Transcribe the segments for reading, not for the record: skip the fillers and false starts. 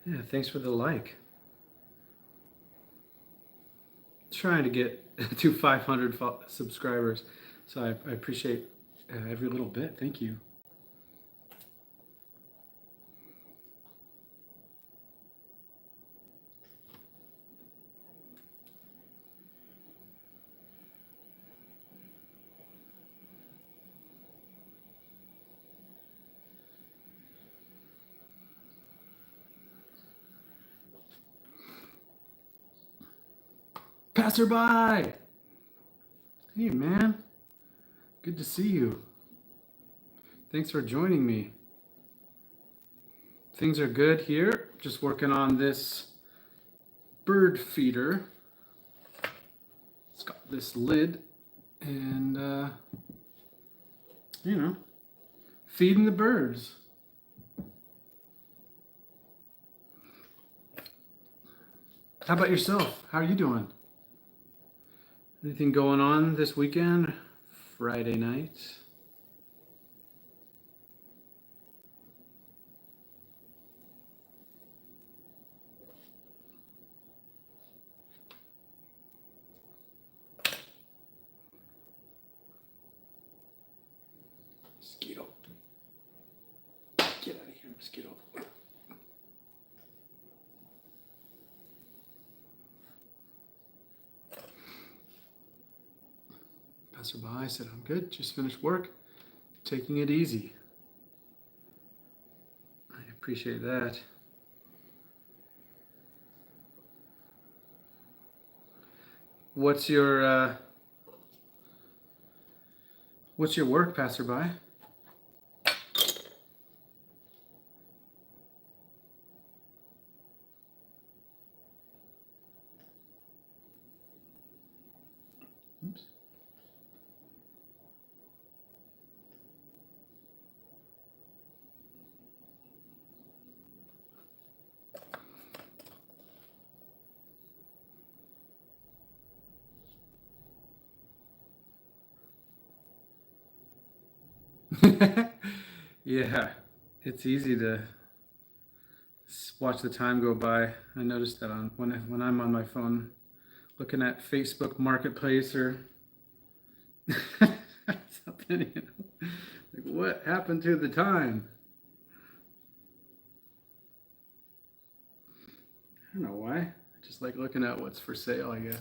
Yeah, thanks for the like. Trying to get to 500 subscribers, so I appreciate every little bit. Thank you. Passerby! Hey, man. Good to see you. Thanks for joining me. Things are good here. Just working on this bird feeder. It's got this lid and, feeding the birds. How about yourself? How are you doing? Anything going on this weekend? Friday night? Mosquito. Get out of here, mosquito. Passerby said, I'm good. Just finished work. Taking it easy. I appreciate that. What's your work, passerby? Oops. Yeah, it's easy to watch the time go by. I noticed that when I'm on my phone, looking at Facebook Marketplace or something. Like what happened to the time? I don't know why. I just like looking at what's for sale, I guess.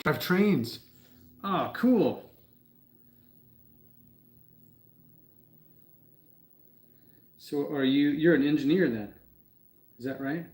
Drive trains. Oh, cool. So you're an engineer then? Is that right?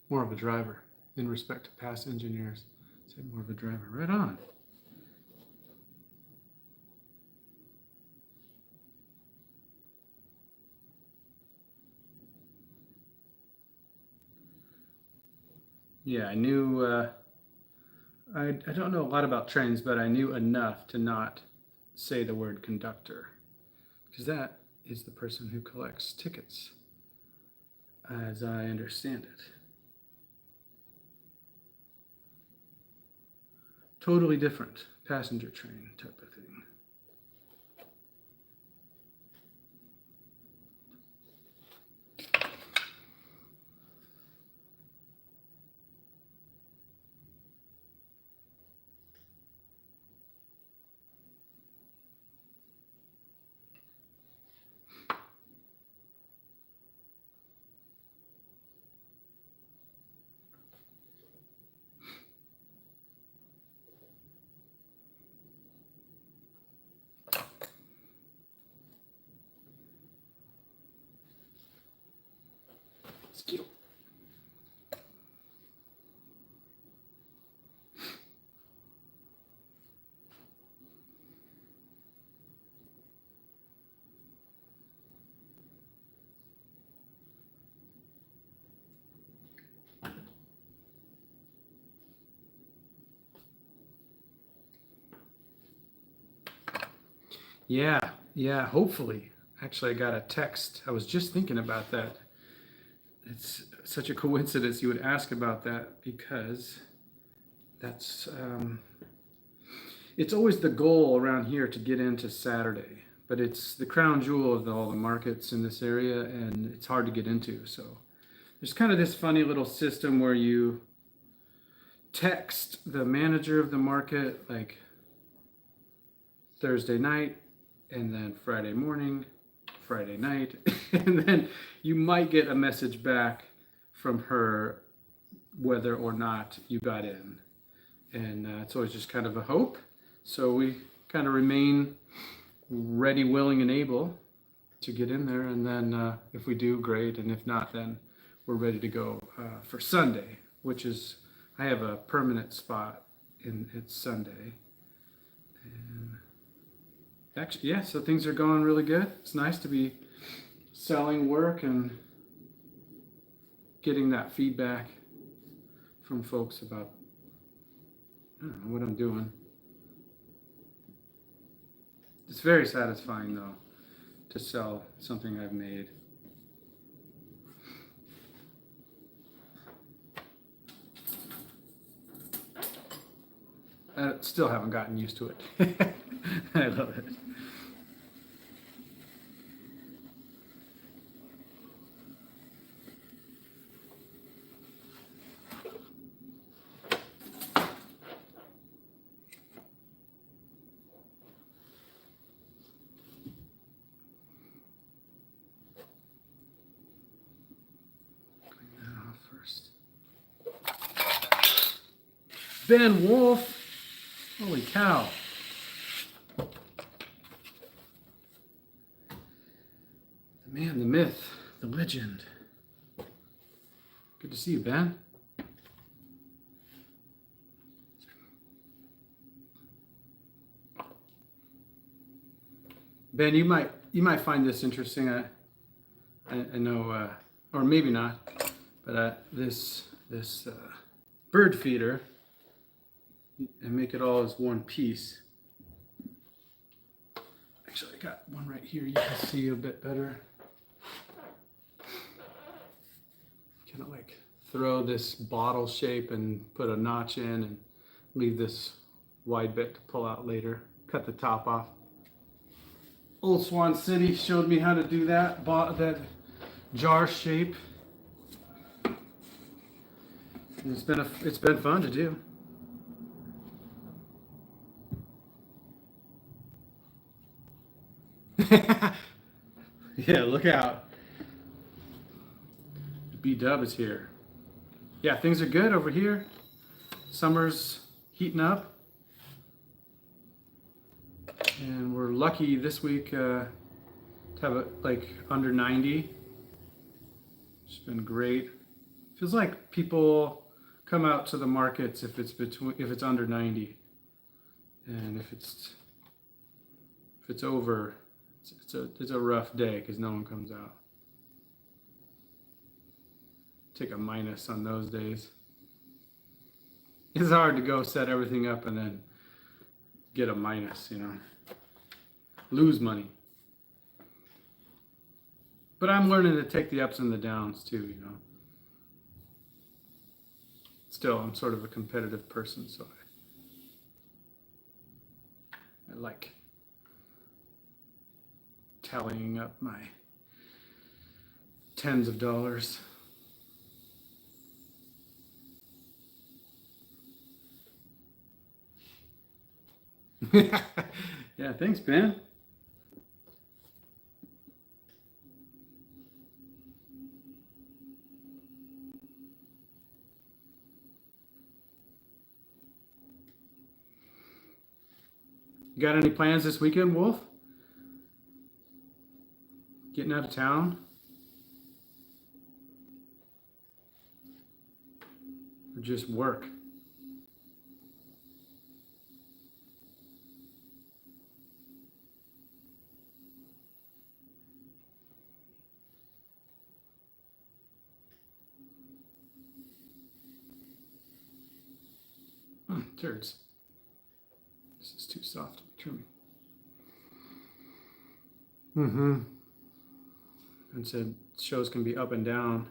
More of a driver in respect to past engineers. Say more of a driver. Right on. Yeah, I knew. I don't know a lot about trains, but I knew enough to not say the word conductor, because that is the person who collects tickets, as I understand it. Totally different passenger train type of thing. Mosquito. Yeah, hopefully. Actually, I got a text. I was just thinking about that. It's such a coincidence you would ask about that because that's it's always the goal around here to get into Saturday, but it's the crown jewel of all the markets in this area, and it's hard to get into. So there's kind of this funny little system where you text the manager of the market like Thursday night, and then Friday morning, Friday night, and then you might get a message back from her whether or not you got in. And it's always just kind of a hope. So we kind of remain ready, willing, and able to get in there. And then if we do, great. And if not, then we're ready to go for Sunday, which is, I have a permanent spot in it's Sunday. And actually, yeah, so things are going really good. It's nice to be selling work and getting that feedback from folks about, I don't know, what I'm doing. It's very satisfying though to sell something I've made. I still haven't gotten used to it. I love it. First. Ben Wolf. Holy cow. The man, the myth, the legend. Good to see you, Ben. Ben, you might find this interesting. I know, or maybe not, but this bird feeder, and make it all as one piece. Actually, I got one right here. You can see a bit better. Kind of like throw this bottle shape and put a notch in, and leave this wide bit to pull out later. Cut the top off. Old Swan City showed me how to do that. Bought that jar shape. And it's been fun to do. Yeah, look out. B-Dub is here. Yeah, things are good over here. Summer's heating up. And we're lucky this week to have it like under 90. It's been great. Feels like people come out to the markets if it's under 90. And if it's over, it's a rough day because no one comes out. Take a minus on those days. It's hard to go set everything up and then get a minus, lose money. But I'm learning to take the ups and the downs too, Still, I'm sort of a competitive person, so I like tallying up my tens of dollars. Yeah, thanks, Ben. You got any plans this weekend, Wolf? Getting out of town? or just work. Turds. This is too soft to be trimming. And said shows can be up and down.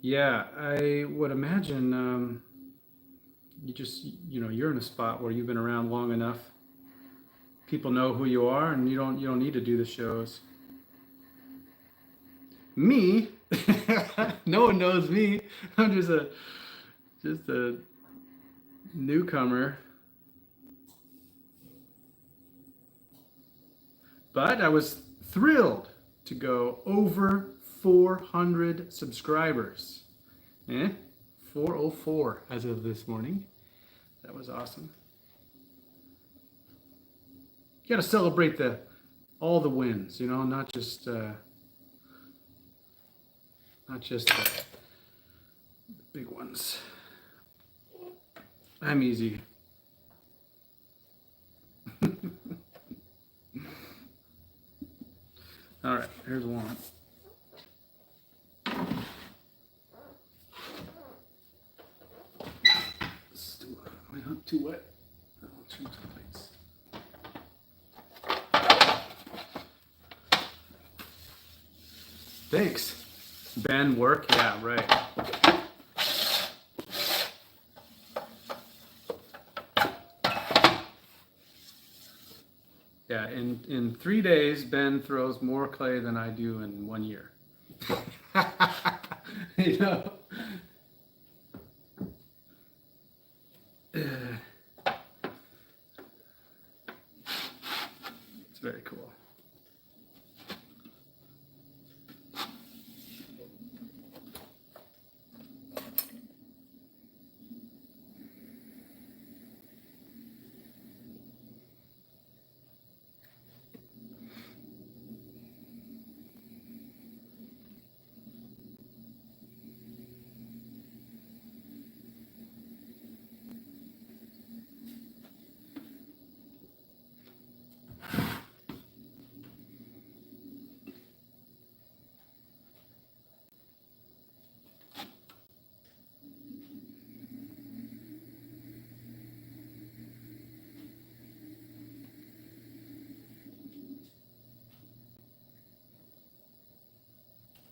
Yeah, I would imagine you're in a spot where you've been around long enough. People know who you are, and you don't need to do the shows. Me, no one knows me. I'm just a newcomer. But I was thrilled to go over 400 subscribers. 404 as of this morning. That was awesome. You got to celebrate all the wins, not just the big ones. I'm easy. All right, here's one. Not too wet. I'll change the plates. Thanks. Ben, work? Yeah, right. Yeah, in 3 days, Ben throws more clay than I do in 1 year. You know? It's very cool.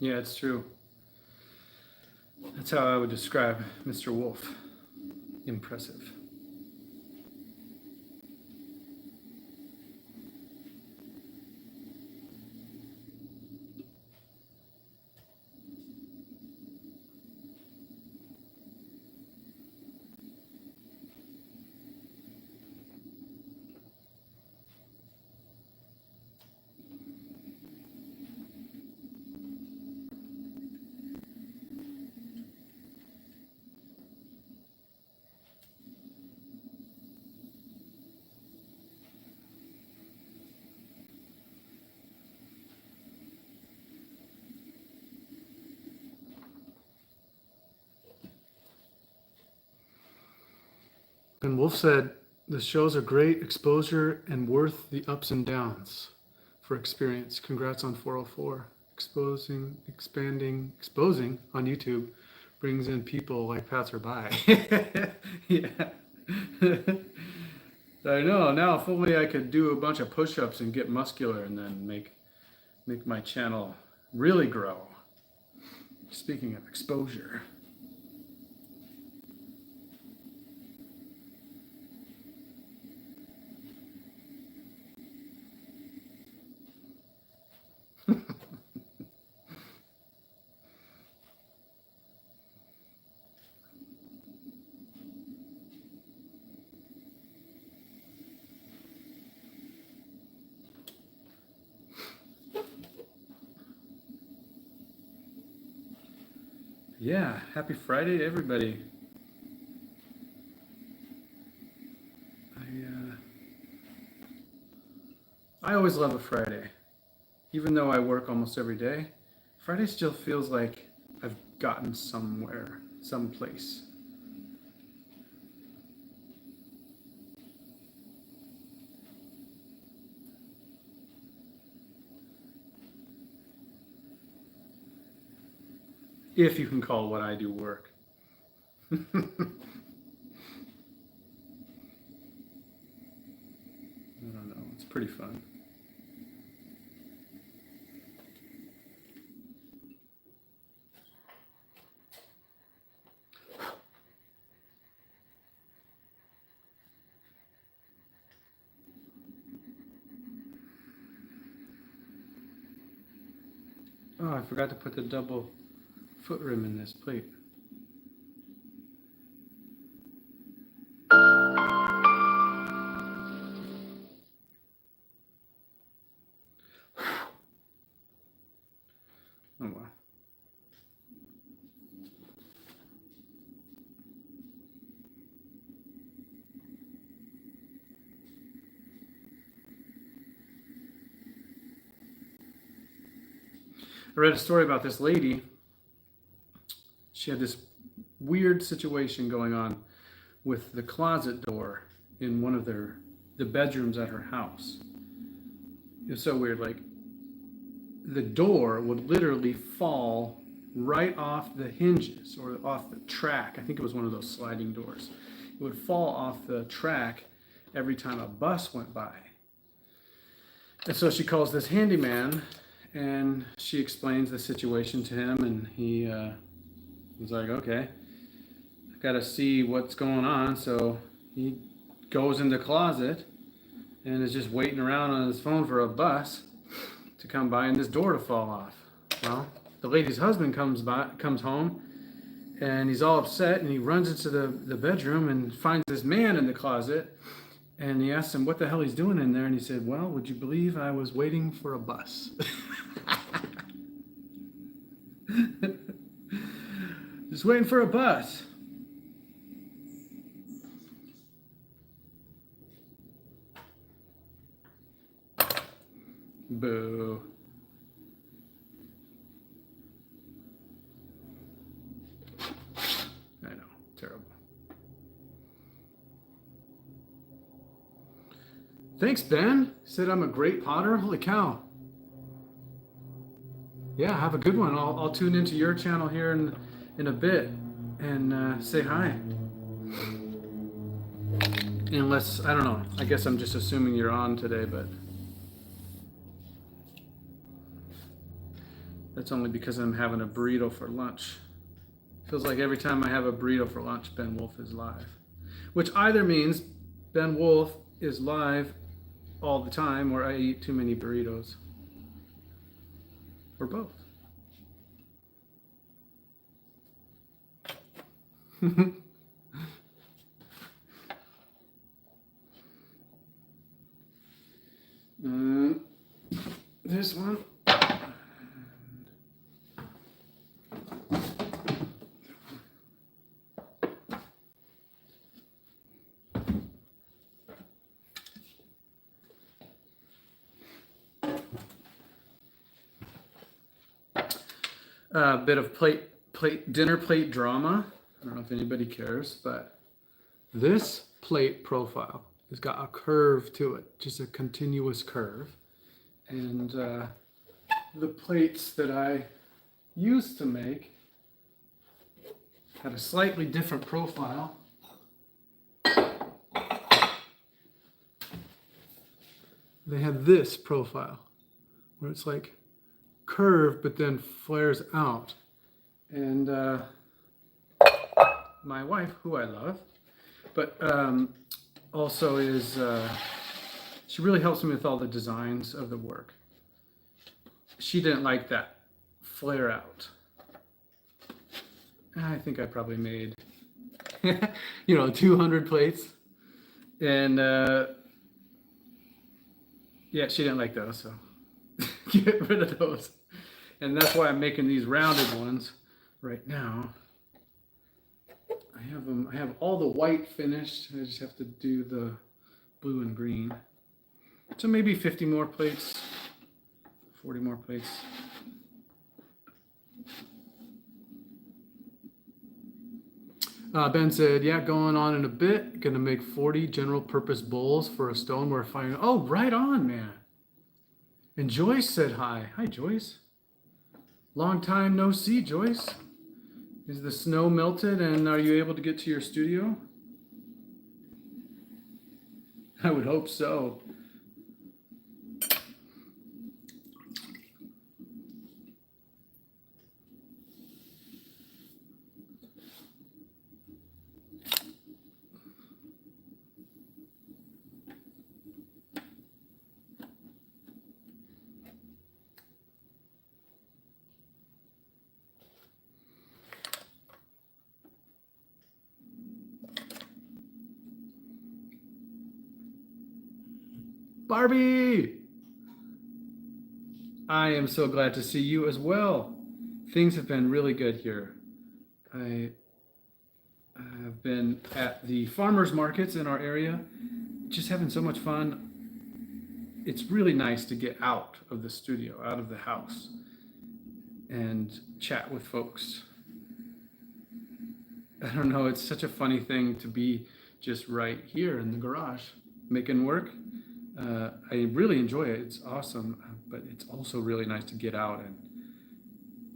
Yeah, it's true. That's how I would describe Mr. Wolf. Impressive. And Wolf said, the shows are great exposure and worth the ups and downs for experience. Congrats on 404. Exposing on YouTube brings in people like passerby. Yeah. I know. Now, if only I could do a bunch of push-ups and get muscular and then make my channel really grow. Speaking of exposure. Yeah, happy Friday to everybody. I always love a Friday. Even though I work almost every day, Friday still feels like I've gotten somewhere someplace. If you can call what I do work. I don't know. It's pretty fun. Oh, I forgot to put the double foot rim in this plate. Oh well. I read a story about this lady. She had this weird situation going on with the closet door in one of the bedrooms at her house. It was so weird. Like, the door would literally fall right off the hinges or off the track. I think it was one of those sliding doors. It would fall off the track every time a bus went by. And so she calls this handyman and she explains the situation to him, and he was like, okay, I gotta see what's going on. So he goes in the closet and is just waiting around on his phone for a bus to come by and this door to fall off. Well, the lady's husband comes home, and he's all upset, and he runs into the bedroom and finds this man in the closet, and he asks him what the hell he's doing in there, and he said, well, would you believe I was waiting for a bus? Just waiting for a bus. Boo. I know, terrible. Thanks, Ben. Said I'm a great potter. Holy cow. Yeah, have a good one. I'll tune into your channel here in a bit and say hi. Unless, I don't know, I guess I'm just assuming you're on today, but that's only because I'm having a burrito for lunch. Feels like every time I have a burrito for lunch, Ben Wolf is live. Which either means Ben Wolf is live all the time, or I eat too many burritos. Or both. This one. A bit of dinner plate drama. I don't know if anybody cares, but this plate profile has got a curve to it, just a continuous curve. And the plates that I used to make had a slightly different profile. They had this profile where it's like curved but then flares out. And my wife, who I love, but also is she really helps me with all the designs of the work. She didn't like that flare out. I think I probably made 200 plates, and yeah, she didn't like those, so get rid of those. And that's why I'm making these rounded ones right now. I have all the white finished. I just have to do the blue and green. So maybe 50 more plates, 40 more plates. Ben said, yeah, going on in a bit. Gonna make 40 general purpose bowls for a stoneware fire. Oh, right on, man. And Joyce said hi. Hi, Joyce. Long time no see, Joyce. Is the snow melted and are you able to get to your studio? I would hope so. Barbie! I am so glad to see you as well. Things have been really good here. I have been at the farmers markets in our area, just having so much fun. It's really nice to get out of the studio, out of the house, and chat with folks. I don't know, it's such a funny thing to be just right here in the garage making work. I really enjoy it. It's awesome, but it's also really nice to get out and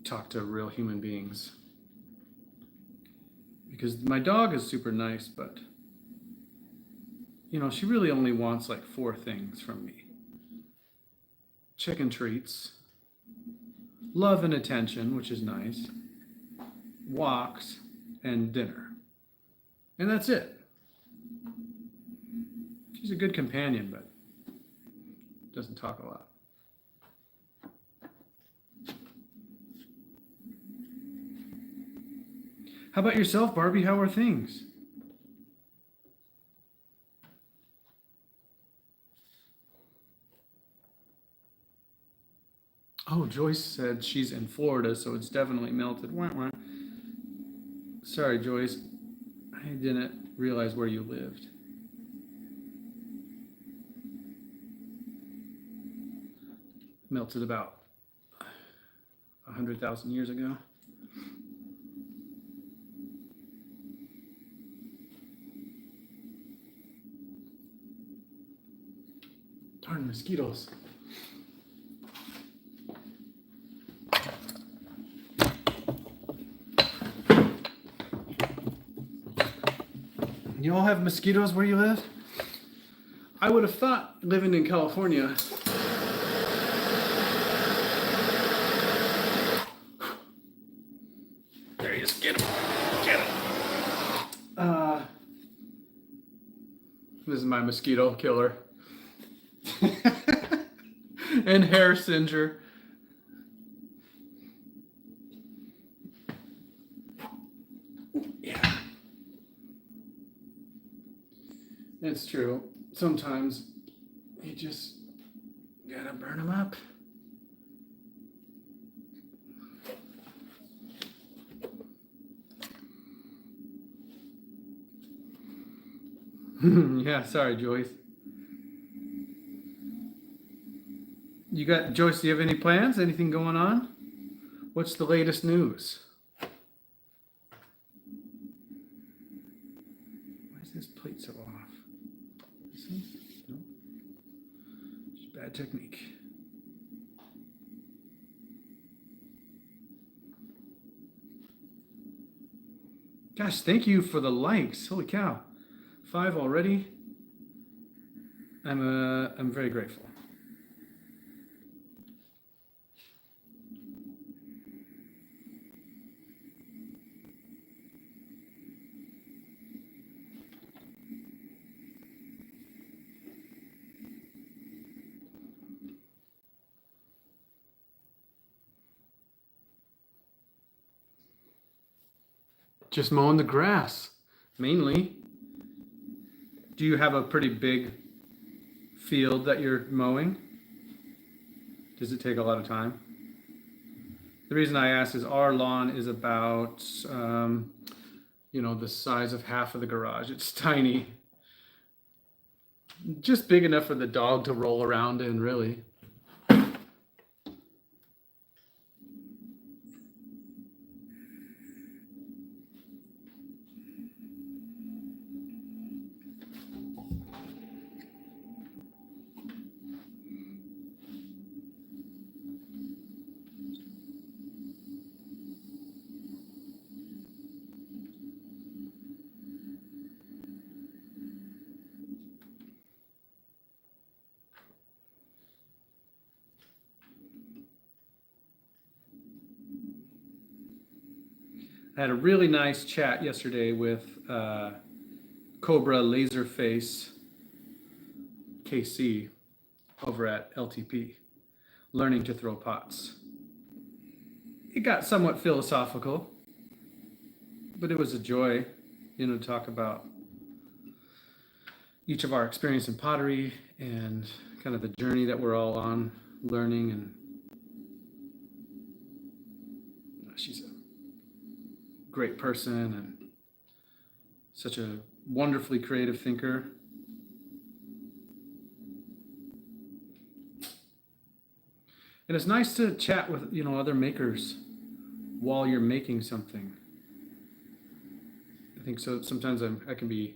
talk to real human beings. Because my dog is super nice, but you know, she really only wants like 4 things from me: chicken treats, love and attention, which is nice, walks, and dinner. And that's it. She's a good companion, but doesn't talk a lot. How about yourself, Barbie? How are things? Oh, Joyce said she's in Florida, so it's definitely melted. Wah, wah. Sorry, Joyce. I didn't realize where you lived. Melted about 100,000 years ago. Darn mosquitoes. You all have mosquitoes where you live? I would have thought living in California. There he is. Get him. Get him. This is my mosquito killer. And hair singer. Yeah. It's true. Sometimes you just gotta burn them up. Yeah, sorry, Joyce. You got Joyce, do you have any plans? Anything going on? What's the latest news? Why is this plate so off? This is? No. It's bad technique. Gosh, thank you for the likes. Holy cow. 5 already. I'm very grateful. Just mowing the grass, mainly. Do you have a pretty big field that you're mowing? Does it take a lot of time? The reason I ask is our lawn is about, the size of half of the garage. It's tiny. Just big enough for the dog to roll around in, really. I had a really nice chat yesterday with Cobra Laserface KC over at LTP, Learning to Throw Pots. It got somewhat philosophical, but it was a joy, to talk about each of our experience in pottery and kind of the journey that we're all on learning. And she's a great person and such a wonderfully creative thinker. And it's nice to chat with, other makers while you're making something. I think so. Sometimes I can be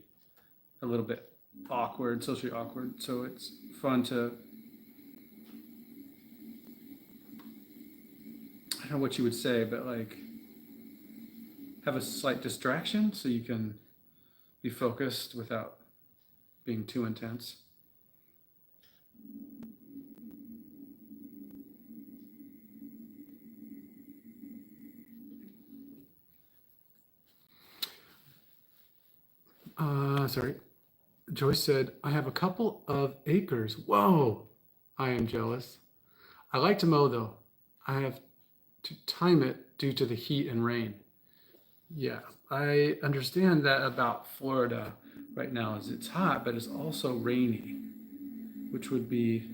a little bit awkward, socially awkward. So it's fun to, I don't know what you would say, but like have a slight distraction so you can be focused without being too intense. Sorry. Joyce said, I have a couple of acres. Whoa, I am jealous. I like to mow though. I have to time it due to the heat and rain. Yeah, I understand that about Florida right now is it's hot, but it's also rainy, which would be,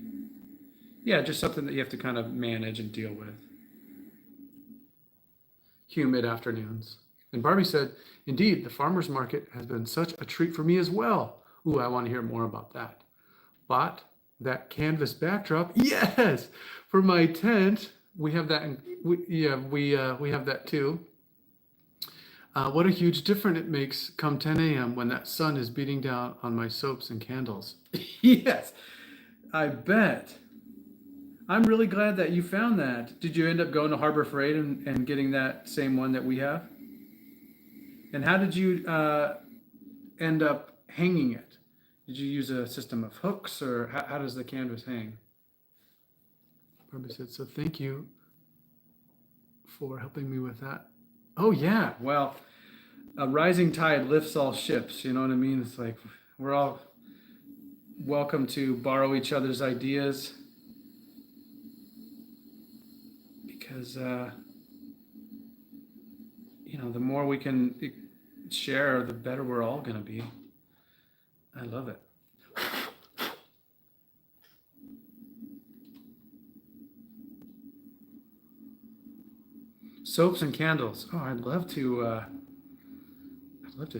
just something that you have to kind of manage and deal with. Humid afternoons. And Barbie said, indeed, the farmer's market has been such a treat for me as well. Ooh, I want to hear more about that. Bought that canvas backdrop. Yes, for my tent. We have that. We have that too. What a huge difference it makes come 10 a.m. when that sun is beating down on my soaps and candles. Yes, I bet. I'm really glad that you found that. Did you end up going to Harbor Freight and getting that same one that we have? And how did you end up hanging it? Did you use a system of hooks, or how does the canvas hang? Barbie said, so thank you for helping me with that. Oh yeah, well, a rising tide lifts all ships, you know what I mean? It's like we're all welcome to borrow each other's ideas because, the more we can share, the better we're all going to be. I love it. Soaps and candles. Oh, I'd love to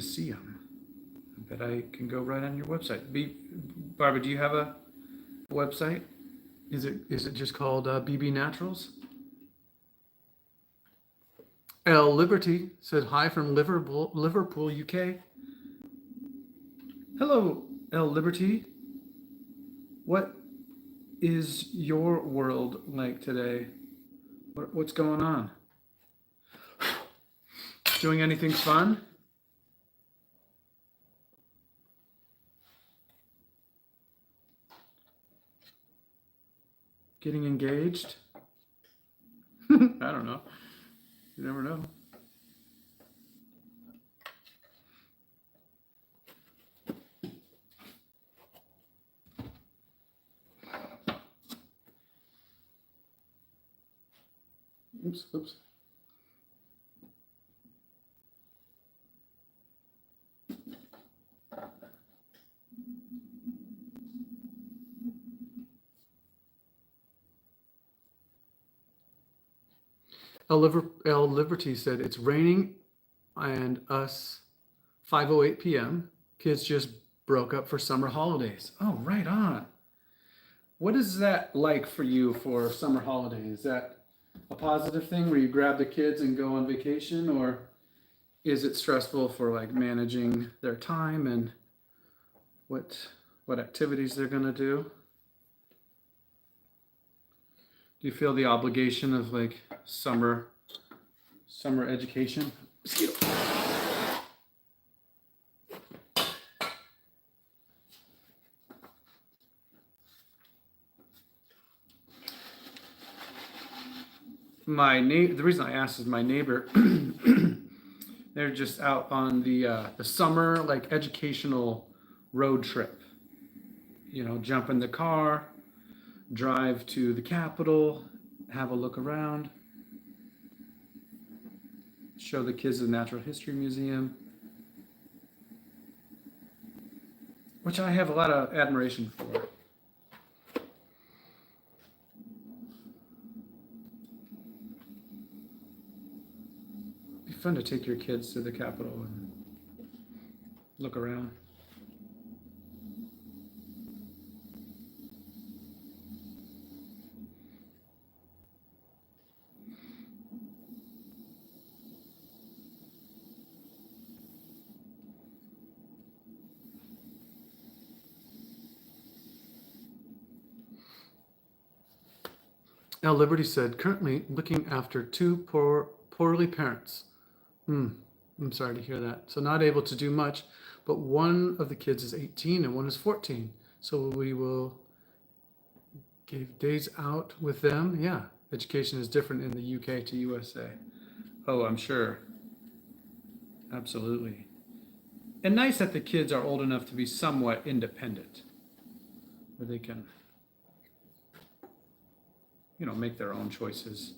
see them. I bet I can go right on your website. Barbara, do you have a website? Is it just called BB Naturals? L Liberty said hi from Liverpool, UK. Hello, L Liberty. What is your world like today? What's going on? Doing anything fun? Getting engaged? I don't know. You never know. Oops. L Liberty said it's raining and us 5:08 p.m. Kids just broke up for summer holidays. Oh, right on. What is that like for you for summer holidays? Is that a positive thing where you grab the kids and go on vacation, or is it stressful for like managing their time and what activities they're going to do? Do you feel the obligation of like summer education? The reason I asked is my neighbor They're just out on the summer like educational road trip. Jump in the car, drive to the Capitol, have a look around, show the kids the Natural History Museum, which I have a lot of admiration for. It'd be fun to take your kids to the Capitol and look around. Now, Liberty said, currently looking after two poorly parents. I'm sorry to hear that. So not able to do much, but one of the kids is 18 and one is 14. So we will give days out with them. Yeah, education is different in the UK to USA. Oh, I'm sure. Absolutely. And nice that the kids are old enough to be somewhat independent, where they can make their own choices.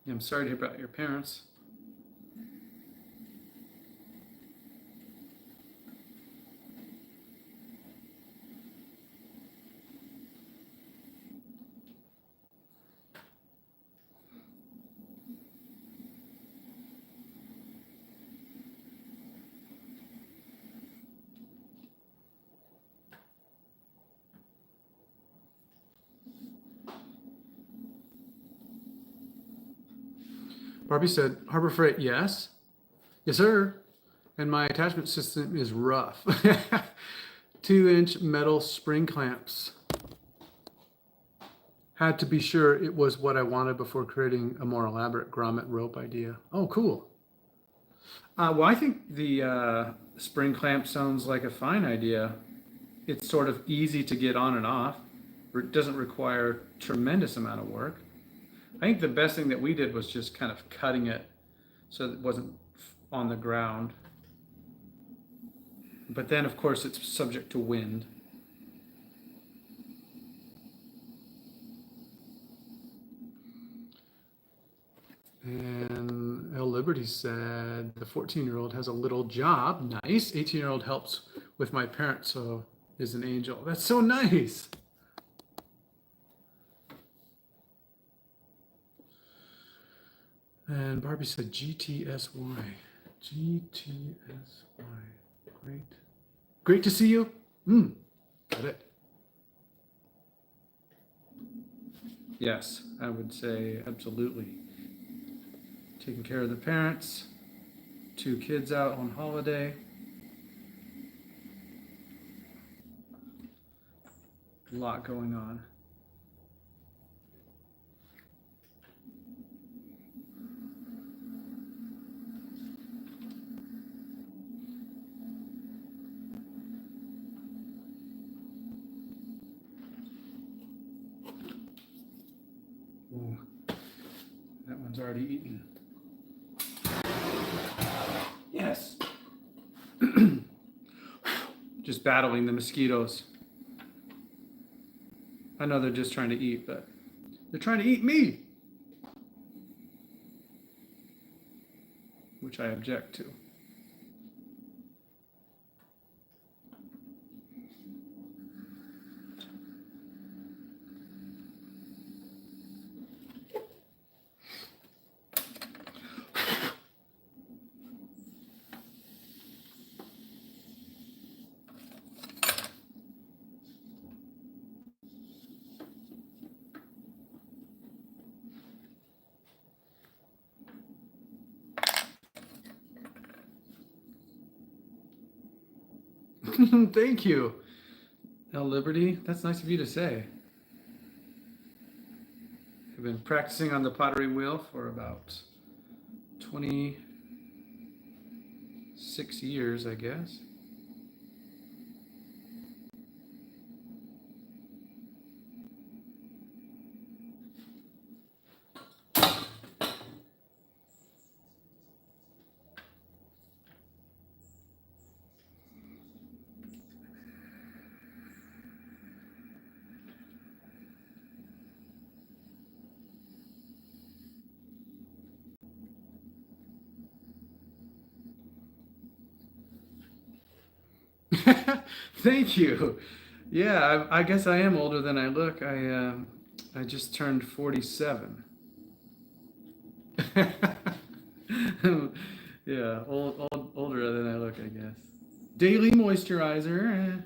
I'm sorry to hear about your parents. Barbie said, Harbor Freight, yes. Yes, sir. And my attachment system is rough. 2-inch metal spring clamps. Had to be sure it was what I wanted before creating a more elaborate grommet rope idea. Oh, cool. Well, I think the spring clamp sounds like a fine idea. It's sort of easy to get on and off. It doesn't require tremendous amount of work. I think the best thing that we did was just kind of cutting it so that it wasn't on the ground. But then, of course, it's subject to wind. And El Liberty said, the 14-year-old has a little job. Nice. 18-year-old helps with my parents, so is an angel. That's so nice. And Barbie said GTSY. GTSY. Great. Great to see you. Got it. Yes, I would say absolutely. Taking care of the parents, 2 kids out on holiday. A lot going on. Ooh, that one's already eaten. Yes. Just battling the mosquitoes. I know they're just trying to eat, but they're trying to eat me, which I object to. Thank you, El Liberty. That's nice of you to say. I've been practicing on the pottery wheel for about 26 years, I guess. Thank you. Yeah, I guess I am older than I look. I just turned 47. Yeah, older than I look, I guess. Daily moisturizer.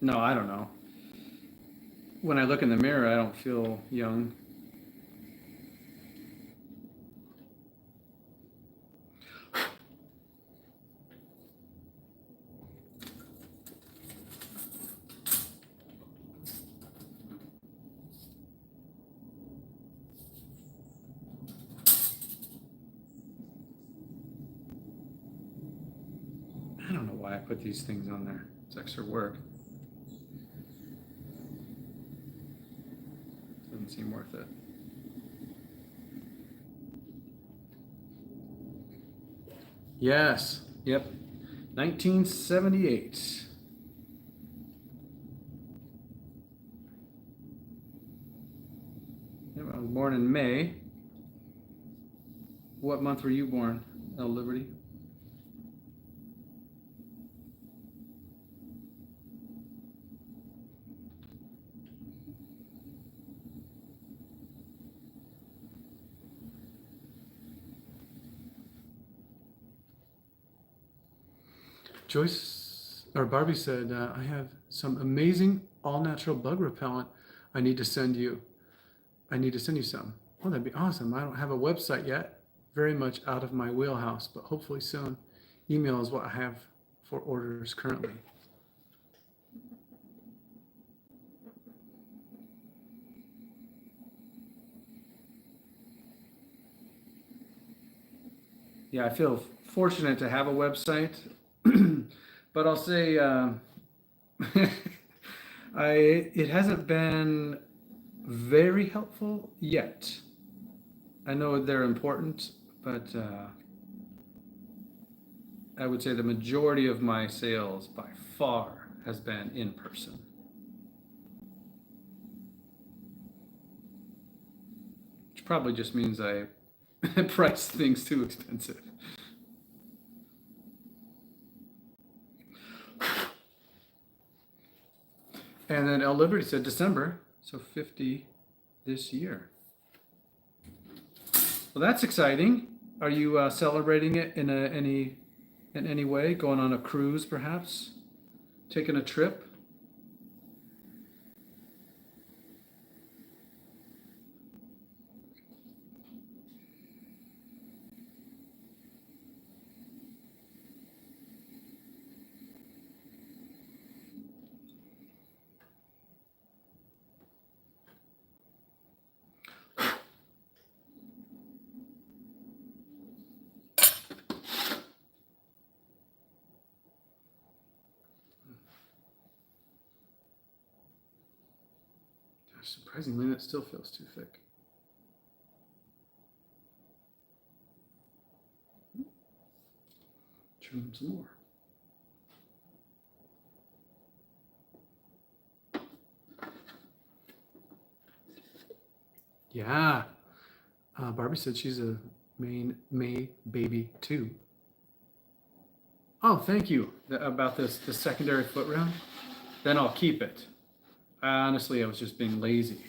No, I don't know. When I look in the mirror, I don't feel young. I don't know why I put these things on there. It's extra work. Doesn't seem worth it. Yes. Yep. 1978. Yep, I was born in May. What month were you born, El Liberty? Joyce or Barbie said, I have some amazing all natural bug repellent I need to send you. I need to send you some. Oh, that'd be awesome. I don't have a website yet. Very much out of my wheelhouse, but hopefully soon. Email is what I have for orders currently. Yeah, I feel fortunate to have a website, but I'll say it hasn't been very helpful yet. I know they're important, but I would say the majority of my sales by far has been in person. Which probably just means I price things too expensive. And then El Liberty said December, so 50 this year. Well, that's exciting. Are you celebrating it in any way? Going on a cruise, perhaps? Taking a trip? Gosh, surprisingly, that still feels too thick. Trim some more. Yeah. Barbie said she's a May baby too. Oh, thank you about the secondary foot round. Then I'll keep it. Honestly, I was just being lazy.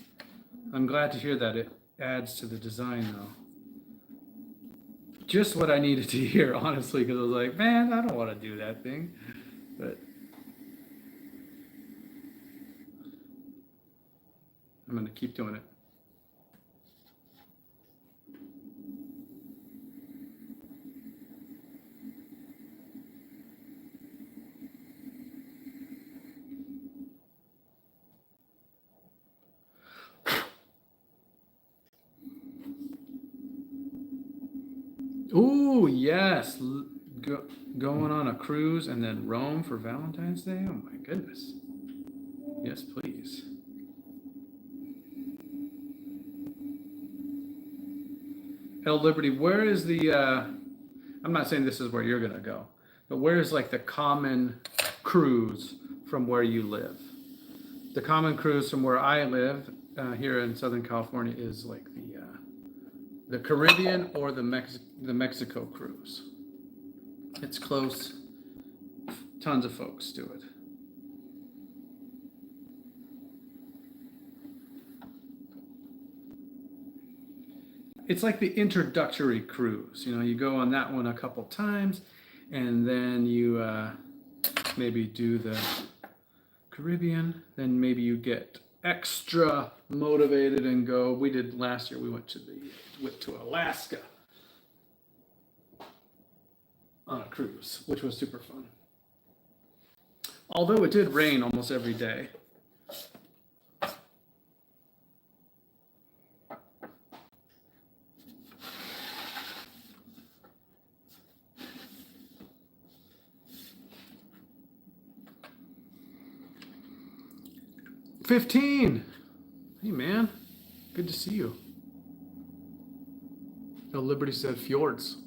I'm glad to hear that it adds to the design though. Just what I needed to hear, honestly, because I was like, man, I don't want to do that thing. But I'm going to keep doing it. Ooh, yes. Going on a cruise and then Rome for Valentine's Day? Oh my goodness. Yes, please. El Liberty, where is the I'm not saying this is where you're gonna go, but where is like the common cruise from where you live. The common cruise from where I live here in Southern California is like the Caribbean or the Mexico cruise. It's close. Tons of folks do it. It's like the introductory cruise. You know, you go on that one a couple times, and then you maybe do the Caribbean. Then maybe you get extra motivated and go. We did last year. We went to Alaska on a cruise, which was super fun. Although it did rain almost every day. $15. Hey man, good to see you. Oh, Liberty said fjords.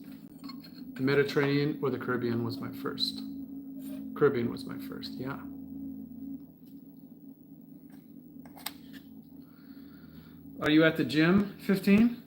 The Mediterranean or the Caribbean was my first. Caribbean was my first, yeah. Are you at the gym, 15?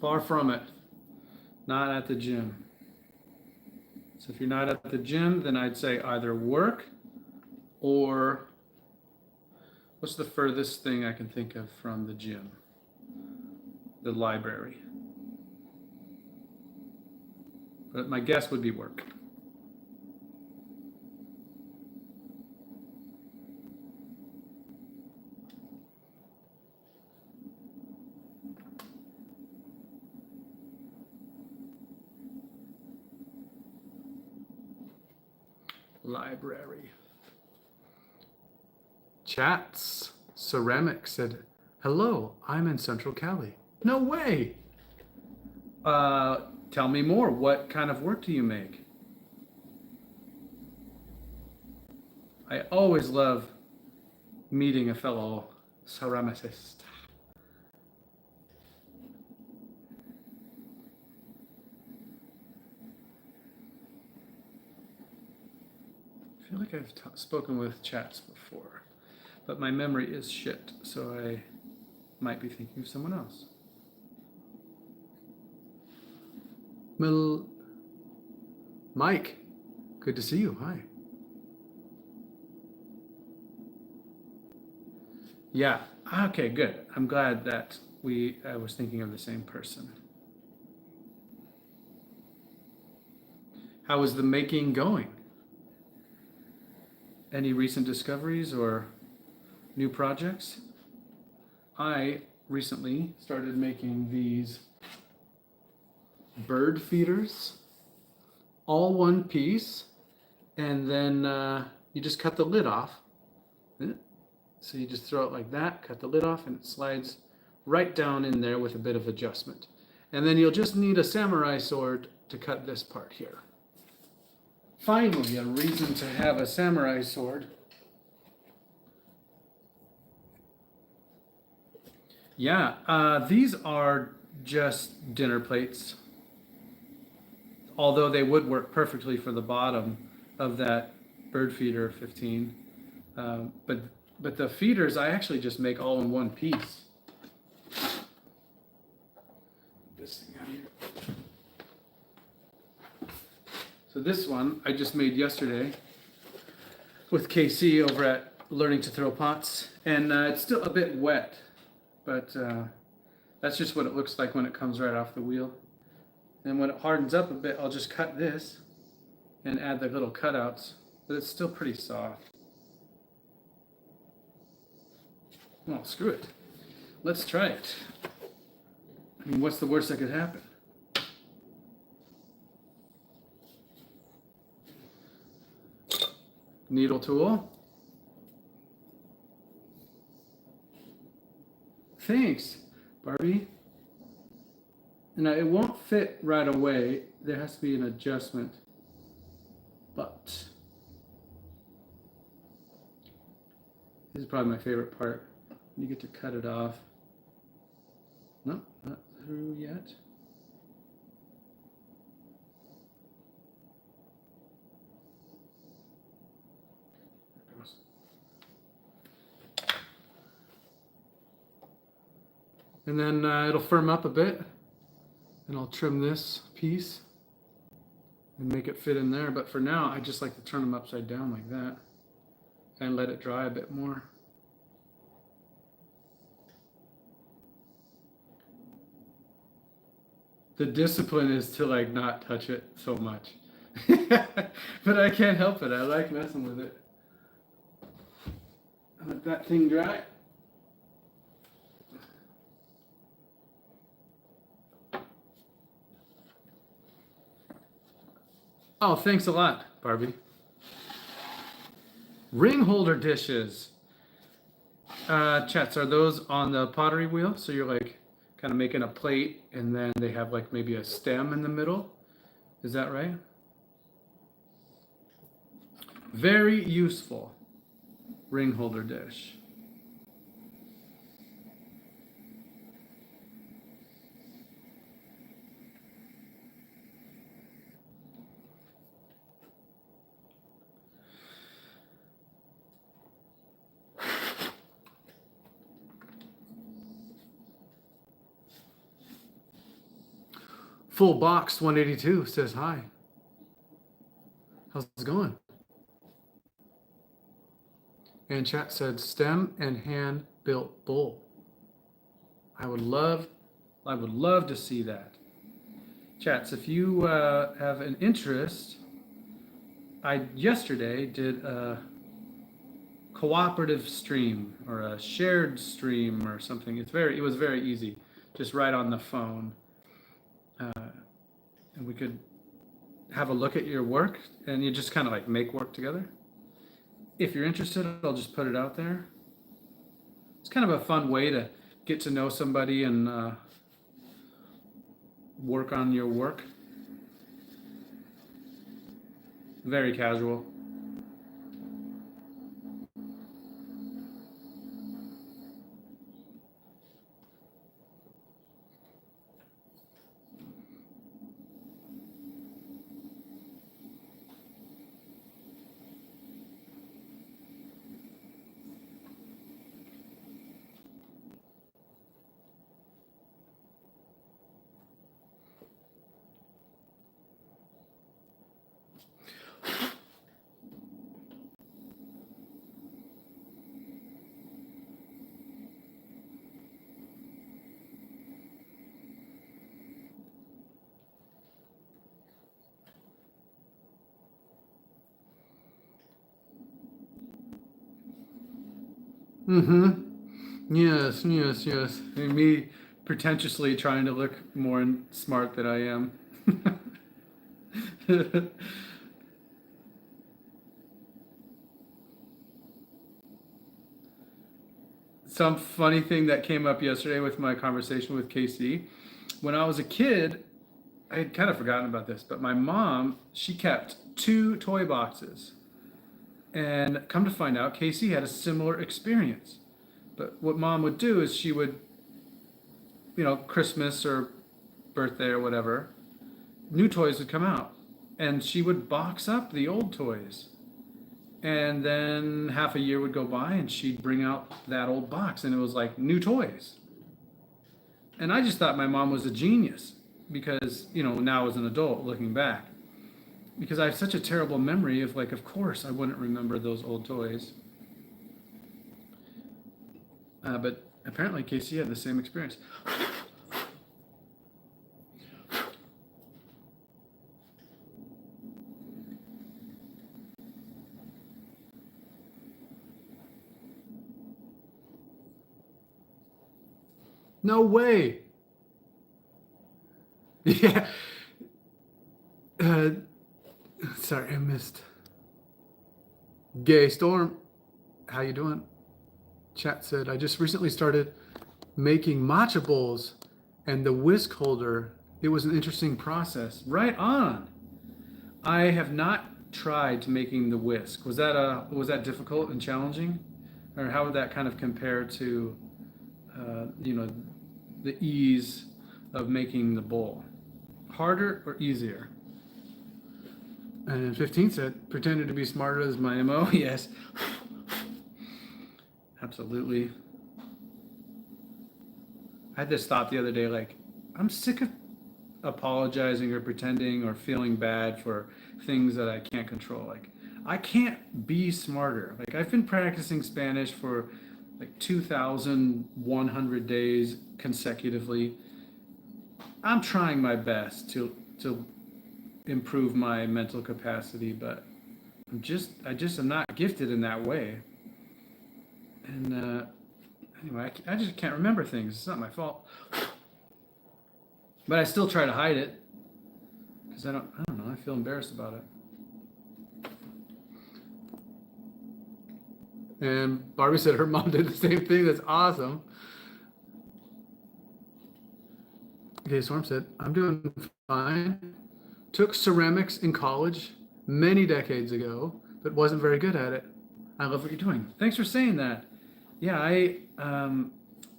Far from it. Not at the gym. So if you're not at the gym, then I'd say either work or what's the furthest thing I can think of from the gym? The library. But my guess would be work. Library. Chats. Ceramic said, hello, I'm in Central Cali. No way. Tell me more. What kind of work do you make? I always love meeting a fellow ceramicist. I feel like I've spoken with chats before, but my memory is shit, so I might be thinking of someone else. Mike, good to see you. Hi. Yeah, okay, good. I'm glad that I was thinking of the same person. How is the making going? Any recent discoveries or new projects? I recently started making these bird feeders, all one piece, and then you just cut the lid off. So you just throw it like that, cut the lid off, and it slides right down in there with a bit of adjustment. And then you'll just need a samurai sword to cut this part here. Finally, a reason to have a samurai sword. Yeah, these are just dinner plates. Although they would work perfectly for the bottom of that bird feeder 15. But the feeders I actually just make all in one piece. This thing out here. So this one I just made yesterday with KC over at Learning to Throw Pots, and it's still a bit wet, but that's just what it looks like when it comes right off the wheel. And when it hardens up a bit, I'll just cut this and add the little cutouts, but it's still pretty soft. Well, screw it. Let's try it. I mean, what's the worst that could happen? needle tool. Thanks, Barbie. And it won't fit right away. There has to be an adjustment. But this is probably my favorite part. You get to cut it off. Nope, not through yet. And then it'll firm up a bit, and I'll trim this piece and make it fit in there. But for now, I just like to turn them upside down like that and let it dry a bit more. The discipline is to like not touch it so much. But I can't help it. I like messing with it. Let that thing dry. Oh, thanks a lot, Barbie. Ring holder dishes. Chats, are those on the pottery wheel? So you're like kind of making a plate and then they have like maybe a stem in the middle. Is that right? Very useful ring holder dish. Full Box 182 says hi. How's it going? And chat said stem and hand built bowl. I would love to see that. Chats, if you have an interest, I yesterday did a cooperative stream or a shared stream or something. It was very easy, just right on the phone. And we could have a look at your work and you just kind of like make work together. If you're interested, I'll just put it out there. It's kind of a fun way to get to know somebody and work on your work. Very casual. Mm-hmm. Yes. And me pretentiously trying to look more smart than I am. Some funny thing that came up yesterday with my conversation with Casey. When I was a kid, I had kind of forgotten about this, but my mom, she kept 2 toy boxes. And come to find out, Casey had a similar experience. But what mom would do is she would, Christmas or birthday or whatever, new toys would come out. And she would box up the old toys. And then half a year would go by and she'd bring out that old box and it was like new toys. And I just thought my mom was a genius because, now as an adult looking back, because I have such a terrible memory of like, of course I wouldn't remember those old toys. But apparently Casey had the same experience. No way. Yeah. Sorry, I missed. Gay Storm, how you doing? Chat said, I just recently started making matcha bowls and the whisk holder. It was an interesting process. Right on. I have not tried to making the whisk. Was that difficult and challenging, or how would that kind of compare to, the ease of making the bowl? Harder or easier? And 15 said, pretended to be smarter as my MO. Yes, absolutely. I had this thought the other day, like, I'm sick of apologizing or pretending or feeling bad for things that I can't control. Like, I can't be smarter. Like, I've been practicing Spanish for like 2,100 days consecutively. I'm trying my best to improve my mental capacity, but I just am not gifted in that way. And anyway, I just can't remember things. It's not my fault. But I still try to hide it because I don't know. I feel embarrassed about it. And Barbie said her mom did the same thing. That's awesome. Okay, Storm said, I'm doing fine. Took ceramics in college many decades ago, but wasn't very good at it. I love what you're doing. Thanks for saying that. Yeah, I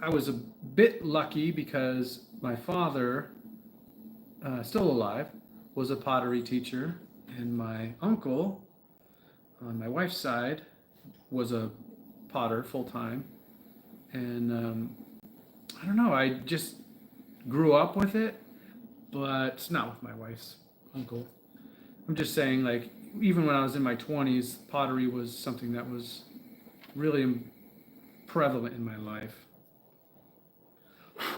was a bit lucky because my father, still alive, was a pottery teacher, and my uncle on my wife's side was a potter full time. And I don't know, I just grew up with it, but not with my wife's uncle. I'm just saying, like, even when I was in my 20s, pottery was something that was really prevalent in my life.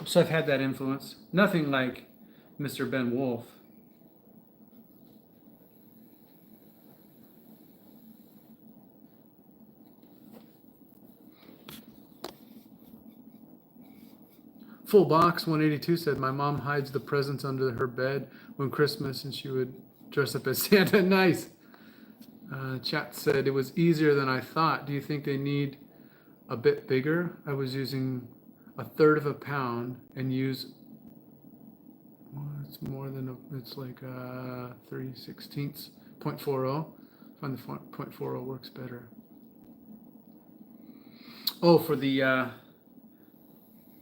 So I've had that influence. Nothing like Mr. Ben Wolf. Full Box 182 said, my mom hides the presents under her bed when Christmas, and she would dress up as Santa. Nice. Chat said, it was easier than I thought. Do you think they need a bit bigger? I was using 1/3 of a pound and use, well, it's more than it's like 3/16, 0.40. I find the 0.40 works better. Oh, for the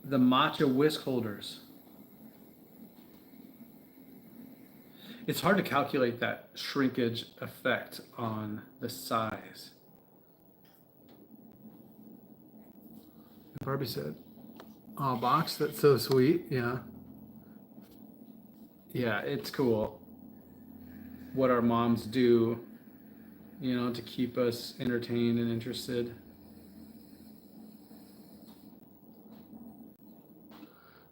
matcha whisk holders. It's hard to calculate that shrinkage effect on the size. Barbie said, oh, box, that's so sweet. Yeah. Yeah, it's cool what our moms do, to keep us entertained and interested.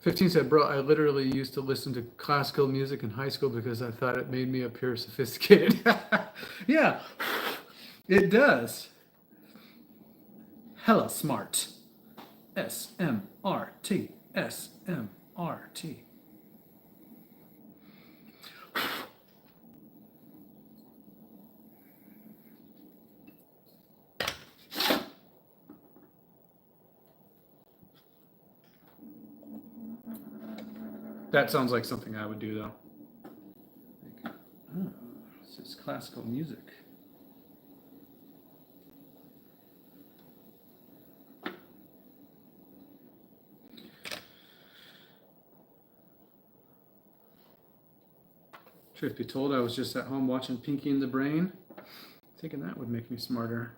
15 said, bro, I literally used to listen to classical music in high school because I thought it made me appear sophisticated. Yeah, it does. Hella smart. SMRT. SMRT. That sounds like something I would do, though. Like, oh, this is classical music. Truth be told, I was just at home watching Pinky and the Brain, thinking that would make me smarter.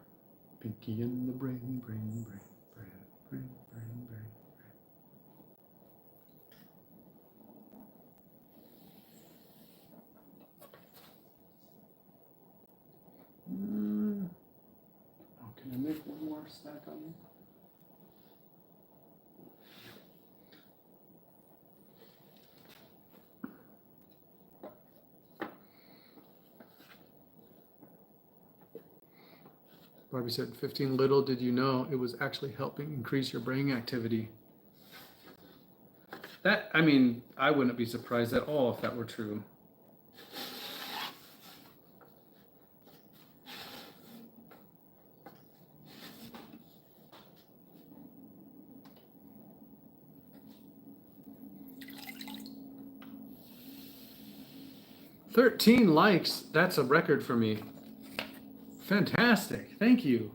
Pinky and the Brain, brain, brain, brain, brain, brain, brain. Oh, can I make one more stack on you? Barbie said, 15, little did you know it was actually helping increase your brain activity. I wouldn't be surprised at all if that were true. 13 likes. That's a record for me. Fantastic. Thank you.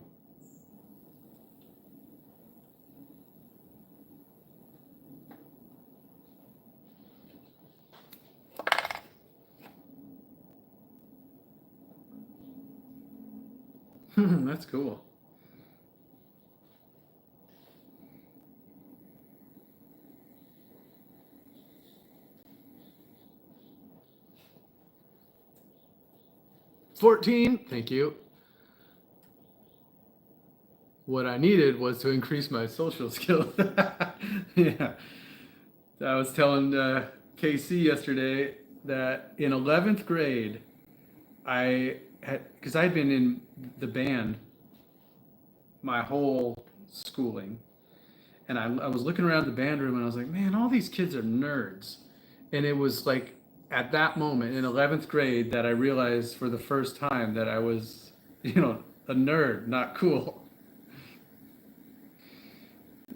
That's cool. $14. Thank you. What I needed was to increase my social skills. Yeah. I was telling KC yesterday that in 11th grade, I had, because I'd been in the band my whole schooling, and I was looking around the band room and I was like, man, all these kids are nerds. And it was like at that moment in 11th grade that I realized for the first time that I was, a nerd, not cool.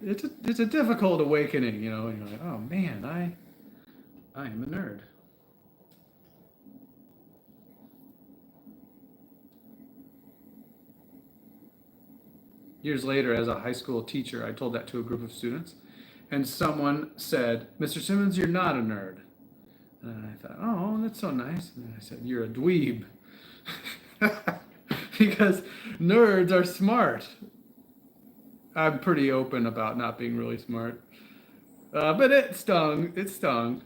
It's a difficult awakening, and you're like, oh man, I am a nerd. Years later, as a high school teacher, I told that to a group of students, and someone said, Mr. Simmons, you're not a nerd. And I thought, oh, that's so nice. And I said, you're a dweeb. Because nerds are smart. I'm pretty open about not being really smart. But it stung. It stung.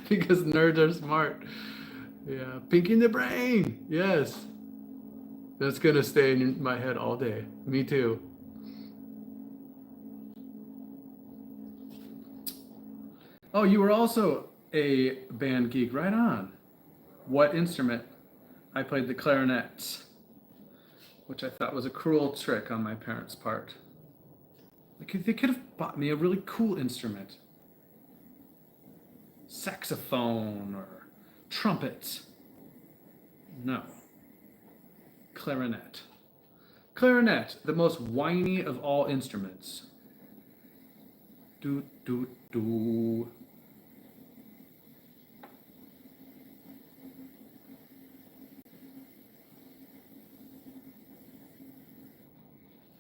Because nerds are smart. Yeah, pinky in the brain. Yes. That's going to stay in my head all day. Me too. Oh, you were also a band geek. Right on. What instrument? I played the clarinet, which I thought was a cruel trick on my parents' part. They could have bought me a really cool instrument. Saxophone or trumpet. No. Clarinet. Clarinet, the most whiny of all instruments. Do, do, do.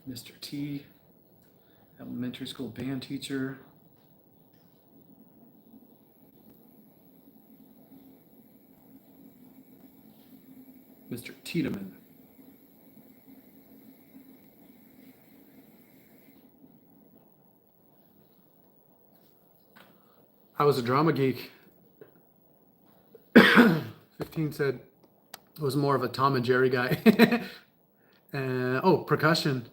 Mr. T, elementary school band teacher. Mr. Tiedemann. I was a drama geek. 15 said I was more of a Tom and Jerry guy. Percussion.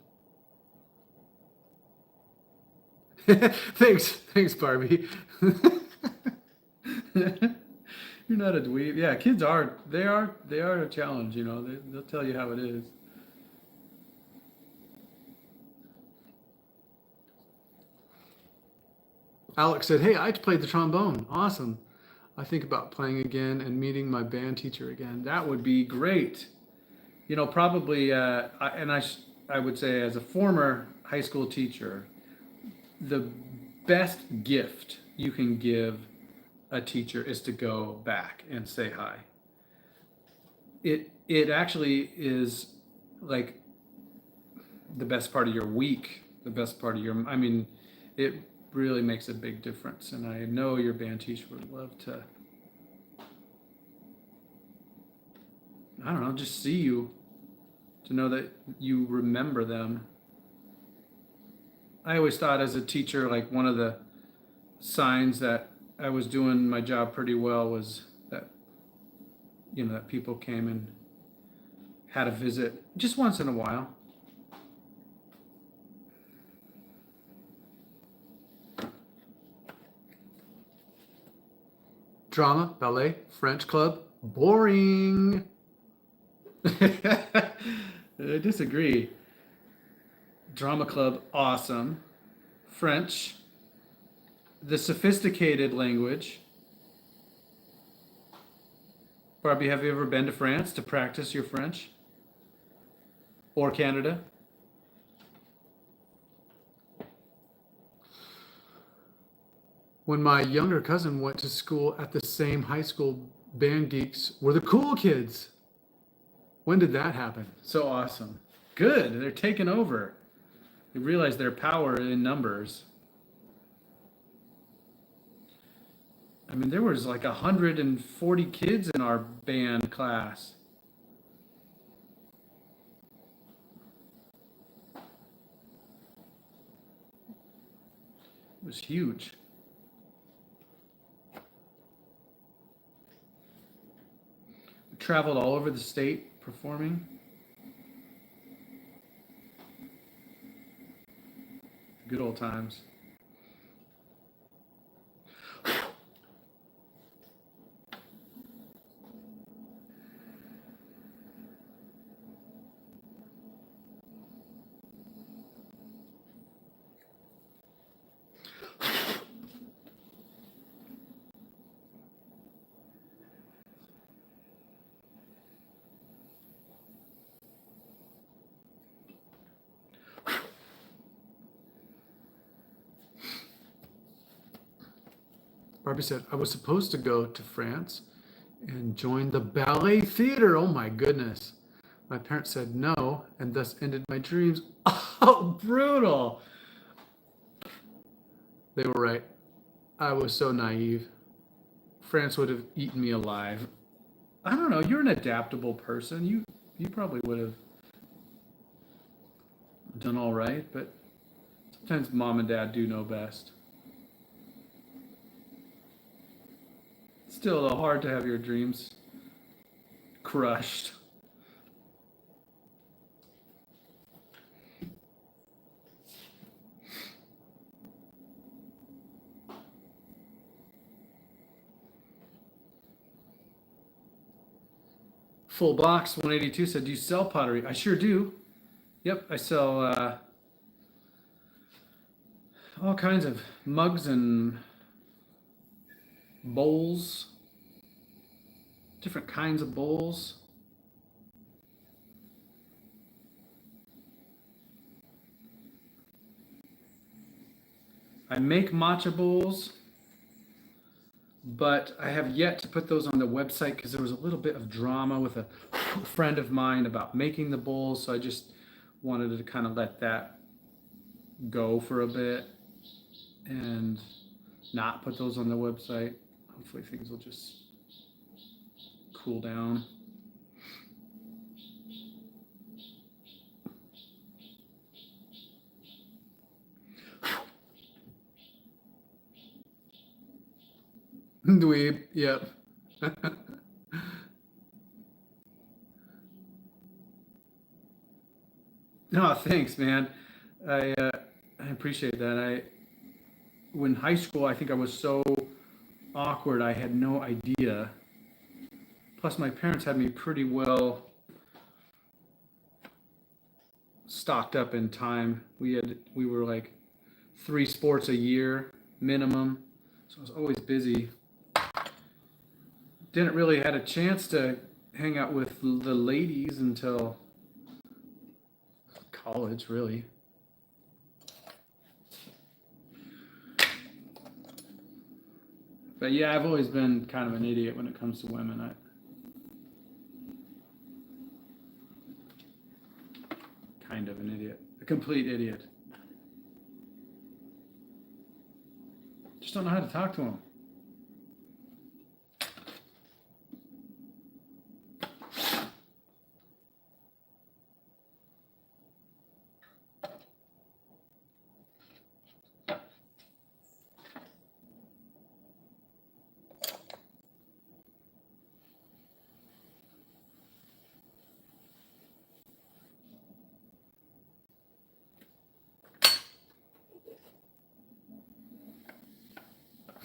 Thanks, Barbie. You're not a dweeb. Yeah, kids are. They are a challenge. They'll tell you how it is. Alex said, "Hey, I played the trombone. Awesome. I think about playing again and meeting my band teacher again. That would be great. Probably. I would say, as a former high school teacher, the best gift you can give a teacher is to go back and say hi. It actually is like the best part of your week, the best part of your. I mean, it really makes a big difference, and I know your band teacher would love to. I don't know, just see you, to know that you remember them. I always thought as a teacher, like one of the signs that I was doing my job pretty well was that that people came and had a visit just once in a while. Drama, ballet, French club, boring. I disagree. Drama club, awesome. French, the sophisticated language. Barbie, have you ever been to France to practice your French? Or Canada? when my younger cousin went to school at the same high school, band geeks were the cool kids. When did that happen? So awesome. Good. They're taking over. They realize their power in numbers. I mean, there was like 140 kids in our band class. It was huge. We traveled all over the state performing. Good old times. Barbie said, I was supposed to go to France and join the ballet theater. Oh my goodness. My parents said no, and thus ended my dreams. Oh, brutal. They were right. I was so naive. France would have eaten me alive. I don't know. You're an adaptable person. You probably would have done all right, but sometimes mom and dad do know best. Still, hard to have your dreams crushed. Full Box 182 said, do you sell pottery? I sure do. Yep, I sell all kinds of mugs and bowls, different kinds of bowls. I make matcha bowls, but I have yet to put those on the website because there was a little bit of drama with a friend of mine about making the bowls, so I just wanted to kind of let that go for a bit and not put those on the website. Hopefully things will just cool down. Dweeb, yep. No, thanks, man. I appreciate that. When high school, I think I was so awkward, I had no idea. Plus, my parents had me pretty well stocked up in time. We were like 3 sports a year minimum, so I was always busy. Didn't really had a chance to hang out with the ladies until college, really. But yeah, I've always been kind of an idiot when it comes to women. Kind of an idiot, a complete idiot. Just don't know how to talk to them.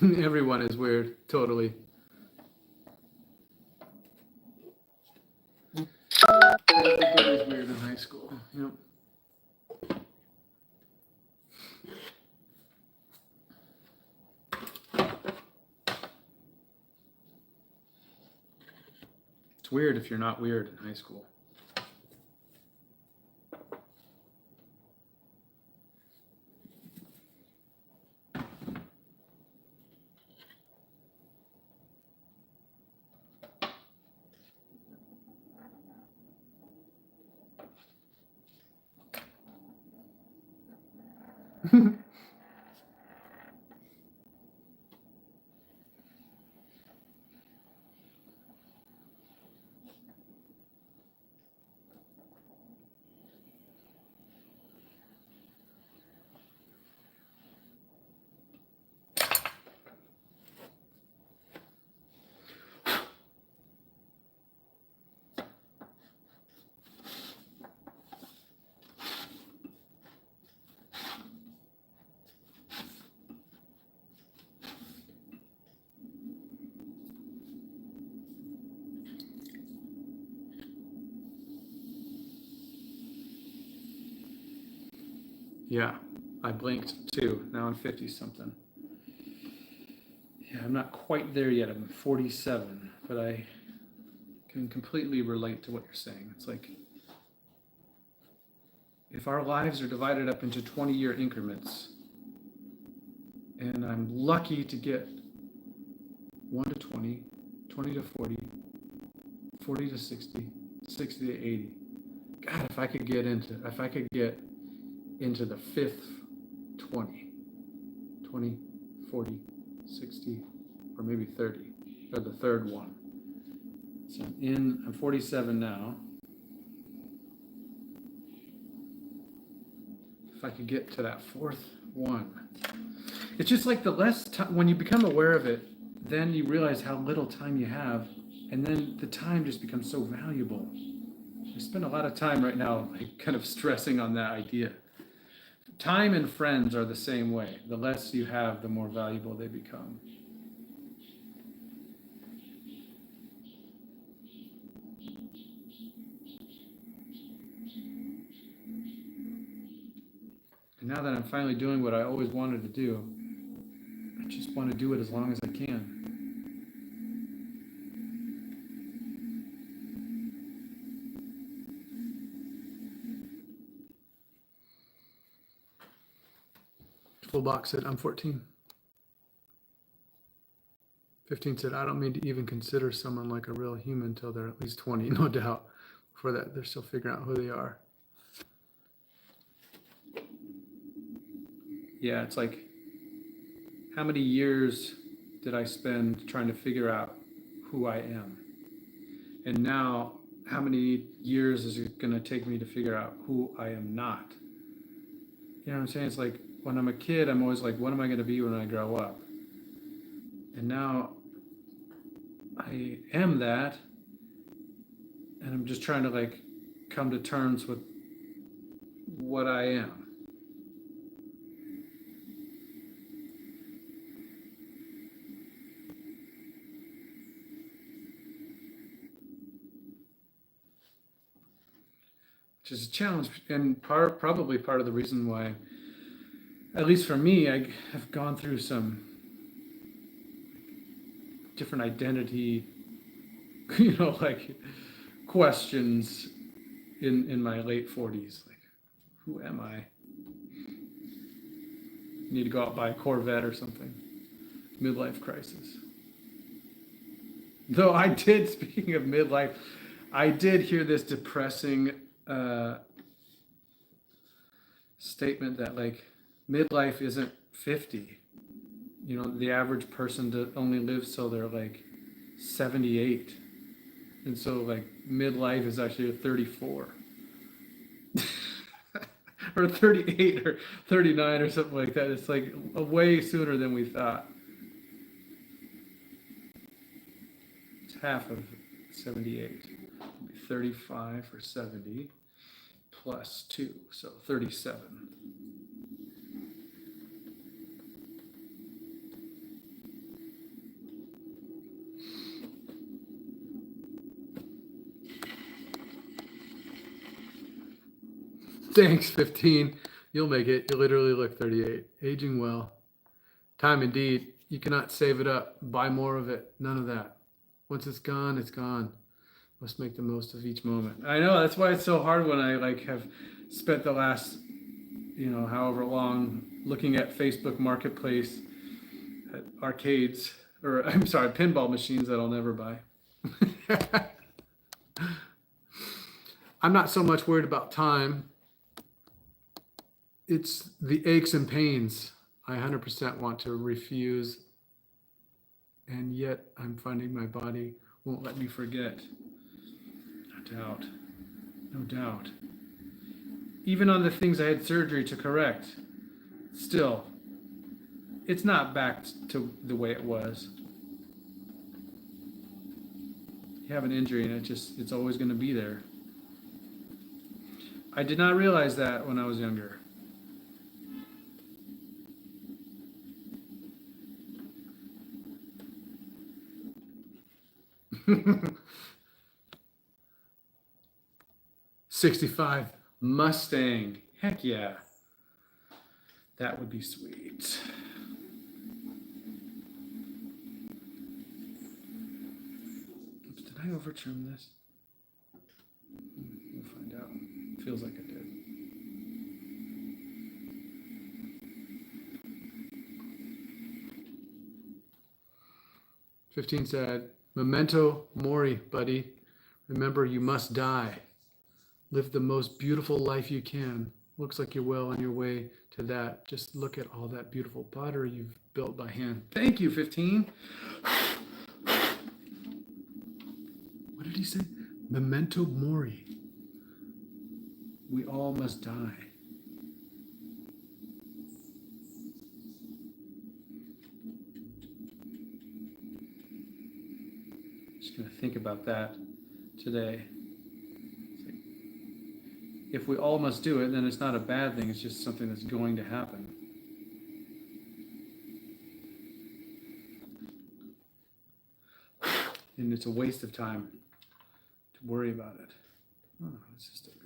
Everyone is weird, totally. Everybody was weird in high school. Yep. It's weird if you're not weird in high school. Yeah, I blinked too. Now I'm 50 something. Yeah, I'm not quite there yet. I'm 47, but I can completely relate to what you're saying. It's like if our lives are divided up into 20-year increments, and I'm lucky to get 1 to 20, 20 to 40, 40 to 60, 60 to 80. God, if I could get into the fifth 20, 20, 40, 60, or maybe 30, or the third one. So I'm 47 now. If I could get to that fourth one. It's just like the less time, when you become aware of it, then you realize how little time you have, and then the time just becomes so valuable. I spend a lot of time right now, like, kind of stressing on that idea. Time and friends are the same way. The less you have, the more valuable they become. And now that I'm finally doing what I always wanted to do, I just want to do it as long as I can. Full box said, I'm 14. 15 said, I don't mean to even consider someone like a real human until they're at least 20, no doubt. Before that, they're still figuring out who they are. Yeah, it's like, how many years did I spend trying to figure out who I am? And now, how many years is it going to take me to figure out who I am not? You know what I'm saying? It's like, when I'm a kid, I'm always like, what am I going to be when I grow up? And now I am that, and I'm just trying to like come to terms with what I am. Which is a challenge, and probably part of the reason why, at least for me, I have gone through some different identity, like questions in my late 40s. Like, who am I? Need to go out and buy a Corvette or something. Midlife crisis. Though I did, speaking of midlife, I did hear this depressing statement that like midlife isn't 50. The average person only lives till they're like 78. And so like midlife is actually a 34. Or 38 or 39 or something like that. It's like a way sooner than we thought. It's half of 78. It'll be 35 or 70 plus 2, so 37. Thanks, 15. You'll make it. You literally look 38. Aging well. Time indeed. You cannot save it up. Buy more of it. None of that. Once it's gone, it's gone. Must make the most of each moment. I know, that's why it's so hard when I like have spent the last, however long looking at Facebook Marketplace at arcades, or I'm sorry, pinball machines that I'll never buy. I'm not so much worried about time. it's the aches and pains. I 100% want to refuse, and yet I'm finding my body won't let me forget. No doubt. No doubt. Even on the things I had surgery to correct, still, it's not back to the way it was. You have an injury and it's always going to be there. I did not realize that when I was younger. '65 Mustang. Heck yeah. That would be sweet. Oops, did I over trim this? We'll find out. Feels like I did. '15 said, "Memento mori, buddy. Remember, you must die. Live the most beautiful life you can. Looks like you're well on your way to that. Just look at all that beautiful pottery you've built by hand." Thank you, 15. What did he say? Memento mori. We all must die. Just going to think about that today. If we all must do it, then it's not a bad thing. It's just something that's going to happen. And it's a waste of time to worry about it. Oh, this is still good.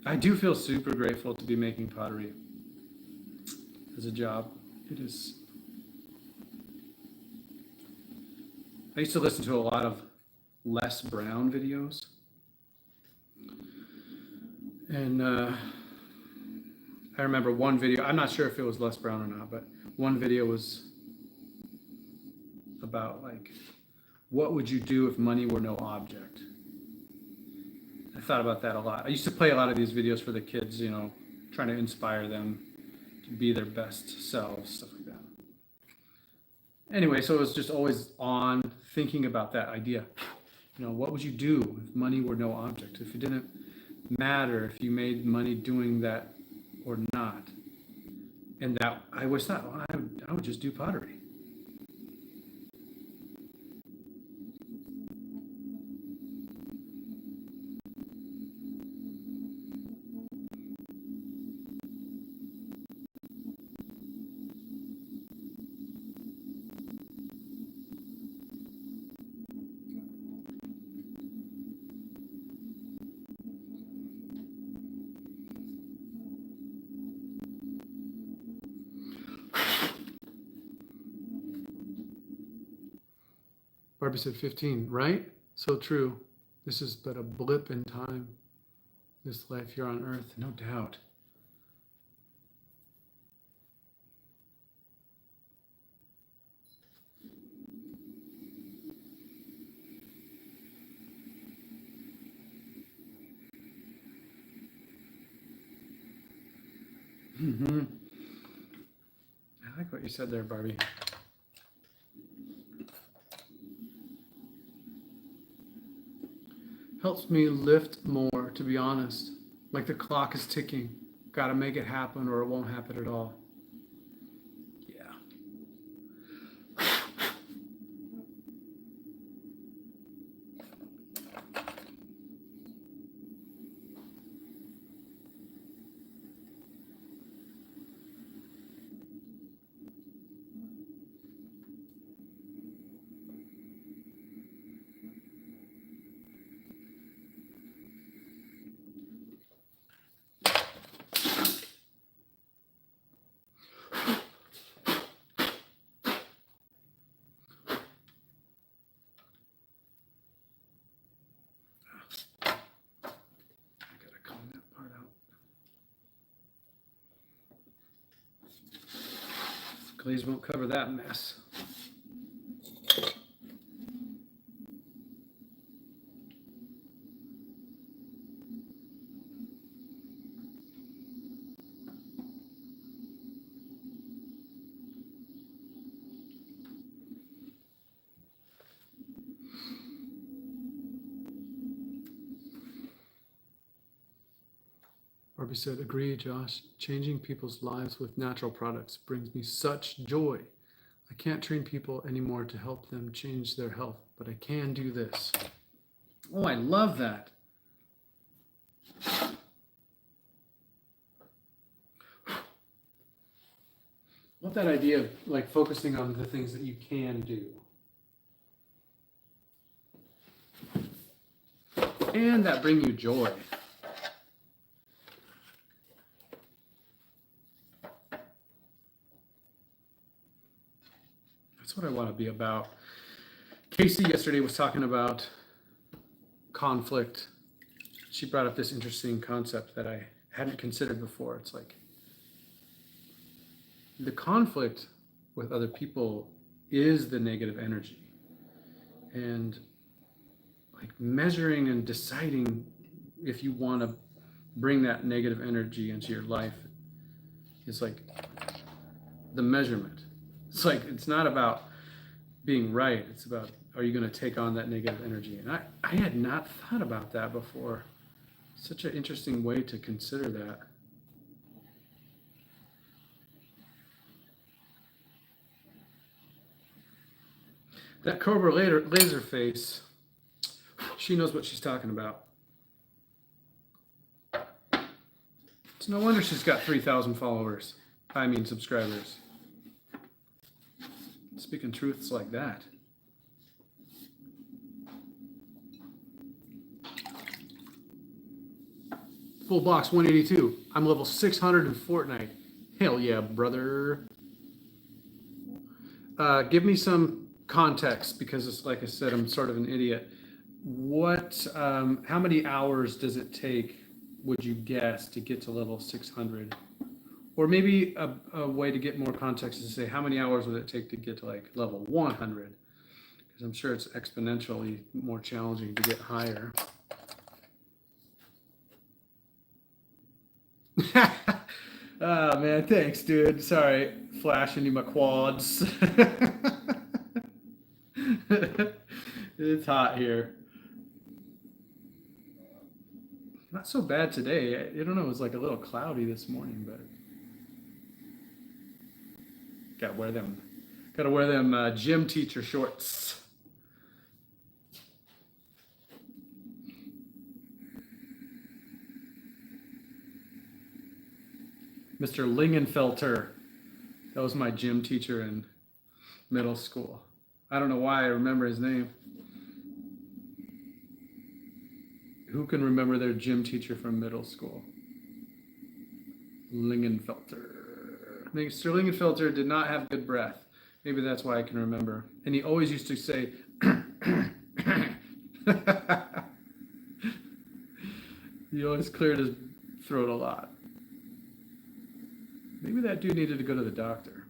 I do feel super grateful to be making pottery as a job. It is. I used to listen to a lot of Les Brown videos. And I remember one video, I'm not sure if it was Les Brown or not, but one video was about like, what would you do if money were no object? I thought about that a lot. I used to play a lot of these videos for the kids, you know, trying to inspire them to be their best selves, stuff like that. Anyway, so it was just always on thinking about that idea. You know, what would you do if money were no object? If it didn't matter if you made money doing that or not? And that I always thought, well, I would just do pottery. Barbie said 15, right? So true. This is but a blip in time. This life here on earth, no doubt. Mm-hmm. I like what you said there, Barbie. Helps me lift more, to be honest. Like the clock is ticking. Gotta make it happen or it won't happen at all. Glaze won't cover that mess. Barbie said, agree, Josh. Changing people's lives with natural products brings me such joy. I can't train people anymore to help them change their health, but I can do this. Oh, I love that. Love that idea of like focusing on the things that you can do. And that bring you joy. That's what I want to be about. Casey yesterday was talking about conflict. She brought up this interesting concept that I hadn't considered before. It's like the conflict with other people is the negative energy. And like measuring and deciding if you want to bring that negative energy into your life is like the measurement. It's like, it's not about being right. It's about, are you going to take on that negative energy? And I had not thought about that before. Such an interesting way to consider that. That Cobra laser face, she knows what she's talking about. It's no wonder she's got 3,000 followers. I mean, subscribers. Speaking truths like that. Full box 182. I'm level 600 in Fortnite. Hell yeah, brother. Give me some context, because it's like I said, I'm sort of an idiot. What? How many hours does it take, would you guess, to get to level 600? Or maybe a way to get more context is to say, how many hours would it take to get to like level 100? Because I'm sure it's exponentially more challenging to get higher. Oh man, thanks, dude. Sorry, flashing you my quads. It's hot here. Not so bad today. I don't know, it was like a little cloudy this morning, but gotta wear them gym teacher shorts. Mr. Lingenfelter. That was my gym teacher in middle school. I don't know why I remember his name. Who can remember their gym teacher from middle school? Lingenfelter. Mr. Lingenfelter did not have good breath. Maybe that's why I can remember. And he always used to say, he always cleared his throat a lot. Maybe that dude needed to go to the doctor.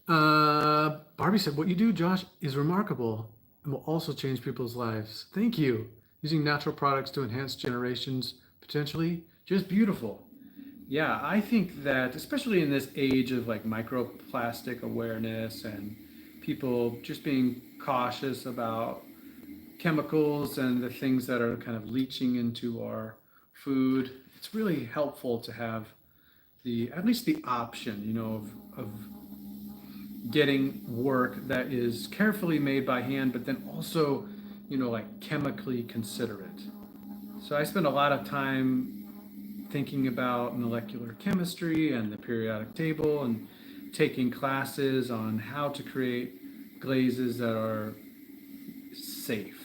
Barbie said, what you do, Josh, is remarkable and will also change people's lives. Thank you. Using natural products to enhance generations, potentially, just beautiful. Yeah, I think that, especially in this age of like microplastic awareness and people just being cautious about chemicals and the things that are kind of leaching into our food, it's really helpful to have at least the option, you know, of getting work that is carefully made by hand, but then also, you know, like chemically considerate. So I spend a lot of time thinking about molecular chemistry and the periodic table and taking classes on how to create glazes that are safe.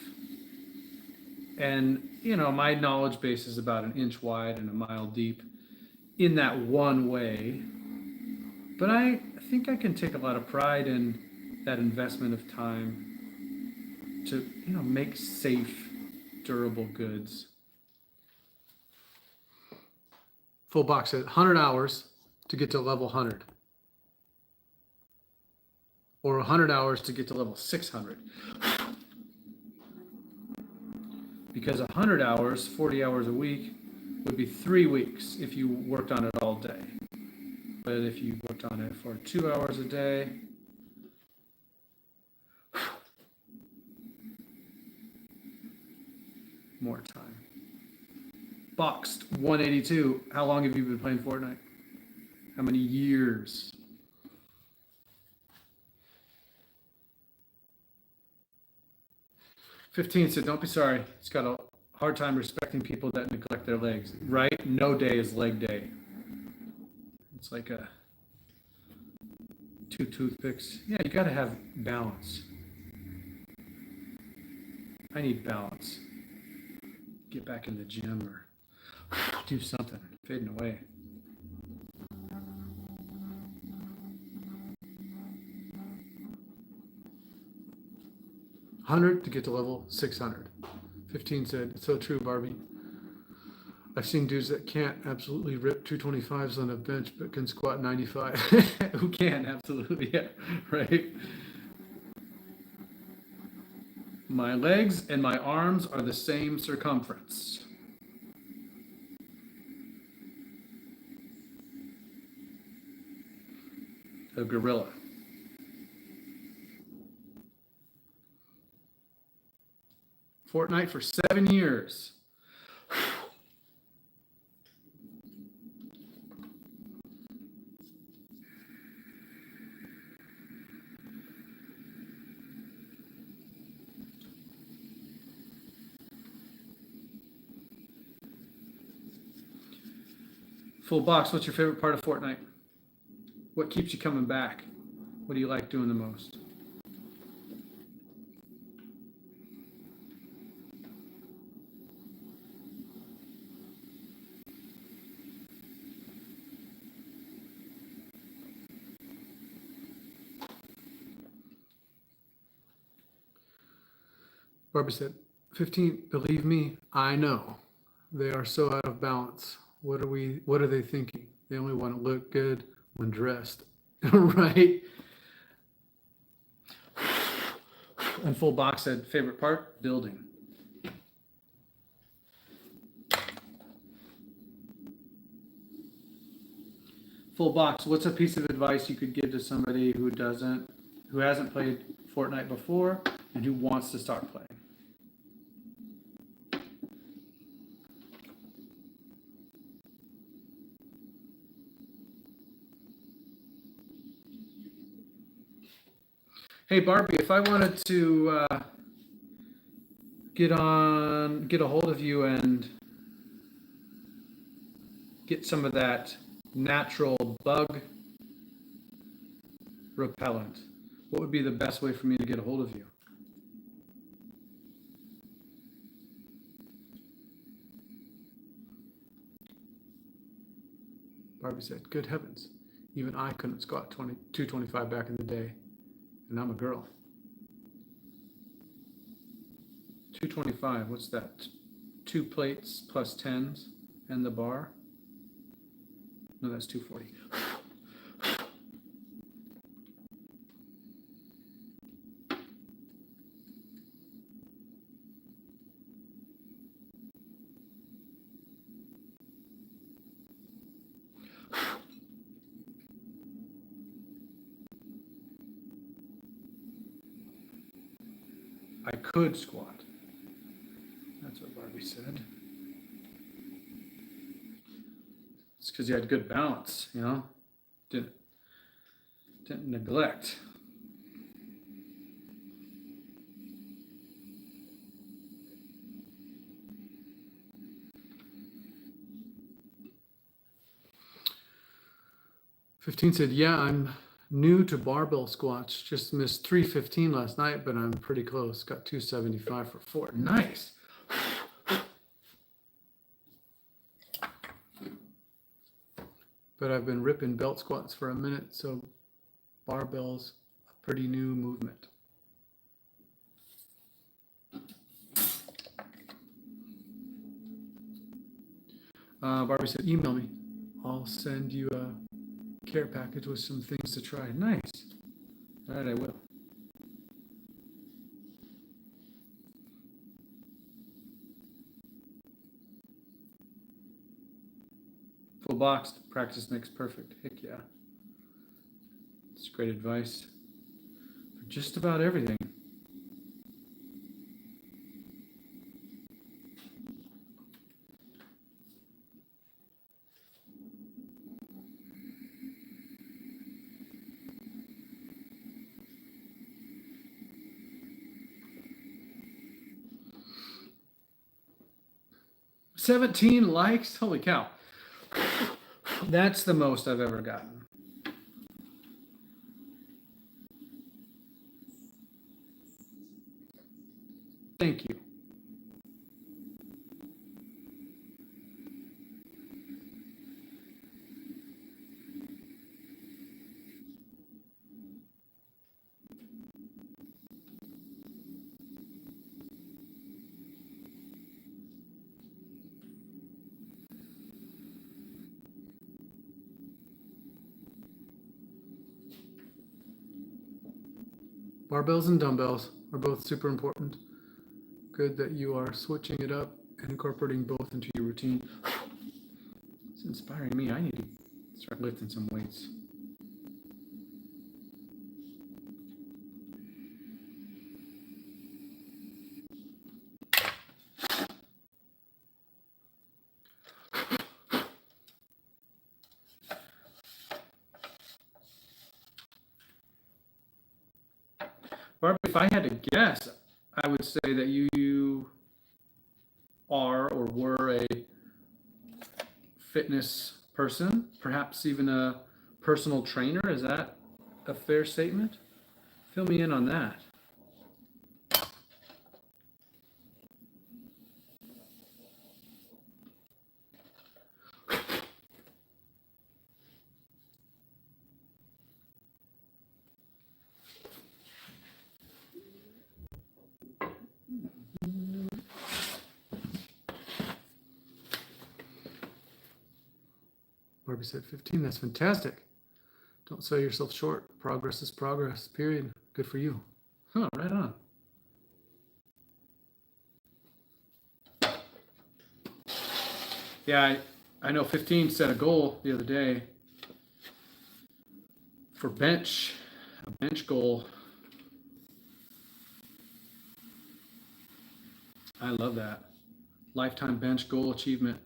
And, you know, my knowledge base is about an inch wide and a mile deep in that one way. But I think I can take a lot of pride in that investment of time to, you know, make safe, durable goods. Full box said 100 hours to get to level 100. Or 100 hours to get to level 600. Because 100 hours, 40 hours a week, would be 3 weeks if you worked on it all day. But if you worked on it for 2 hours a day, more time. Boxed 182. How long have you been playing Fortnite? How many years? '15 said, don't be sorry. It's got a hard time respecting people that neglect their legs. Right? No day is leg day. It's like a 2 toothpicks. Yeah, you got to have balance. I need balance. Get back in the gym or do something. Fading away. $100 to get to level 600. 15 said, it's so true, Barbie. I've seen dudes that can't absolutely rip 225s on a bench, but can squat 95. Who can? Absolutely, yeah, right? My legs and my arms are the same circumference. A gorilla. Fortnite for 7 years. Full box, what's your favorite part of Fortnite? What keeps you coming back? What do you like doing the most? Barbie said, 15, believe me, I know. They are so out of balance. What are they thinking? They only want to look good when dressed. Right? And full box said, favorite part? Building. Full box, what's a piece of advice you could give to somebody who hasn't played Fortnite before and who wants to start playing? Hey Barbie, if I wanted to get a hold of you and get some of that natural bug repellent, what would be the best way for me to get a hold of you? Barbie said, good heavens, even I couldn't squat 225 back in the day, and I'm a girl. 225, what's that? 2 plates plus 10s and the bar? No, that's 240. I could squat. That's what Barbie said. It's because you had good balance, you know? Didn't neglect. '15 said, yeah, I'm new to barbell squats. Just missed 315 last night, but I'm pretty close. Got 275 for 4. Nice. But I've been ripping belt squats for a minute, so barbell's a pretty new movement. Barbie said, email me. I'll send you a care package with some things to try. Nice. All right, I will. Full box, practice makes perfect. Heck yeah. It's great advice for just about everything. $17 likes? Holy cow. That's the most I've ever gotten. Thank you. Barbells and dumbbells are both super important. Good that you are switching it up and incorporating both into your routine. It's inspiring me. I need to start lifting some weights. Barbie, if I had to guess, I would say that you are or were a fitness person, perhaps even a personal trainer. Is that a fair statement? Fill me in on that. Barbie said 15. That's fantastic. Don't sell yourself short. Progress is progress, period. Good for you. Huh, right on. Yeah, I know 15 set a goal the other day for a bench goal. I love that. Lifetime bench goal achievement.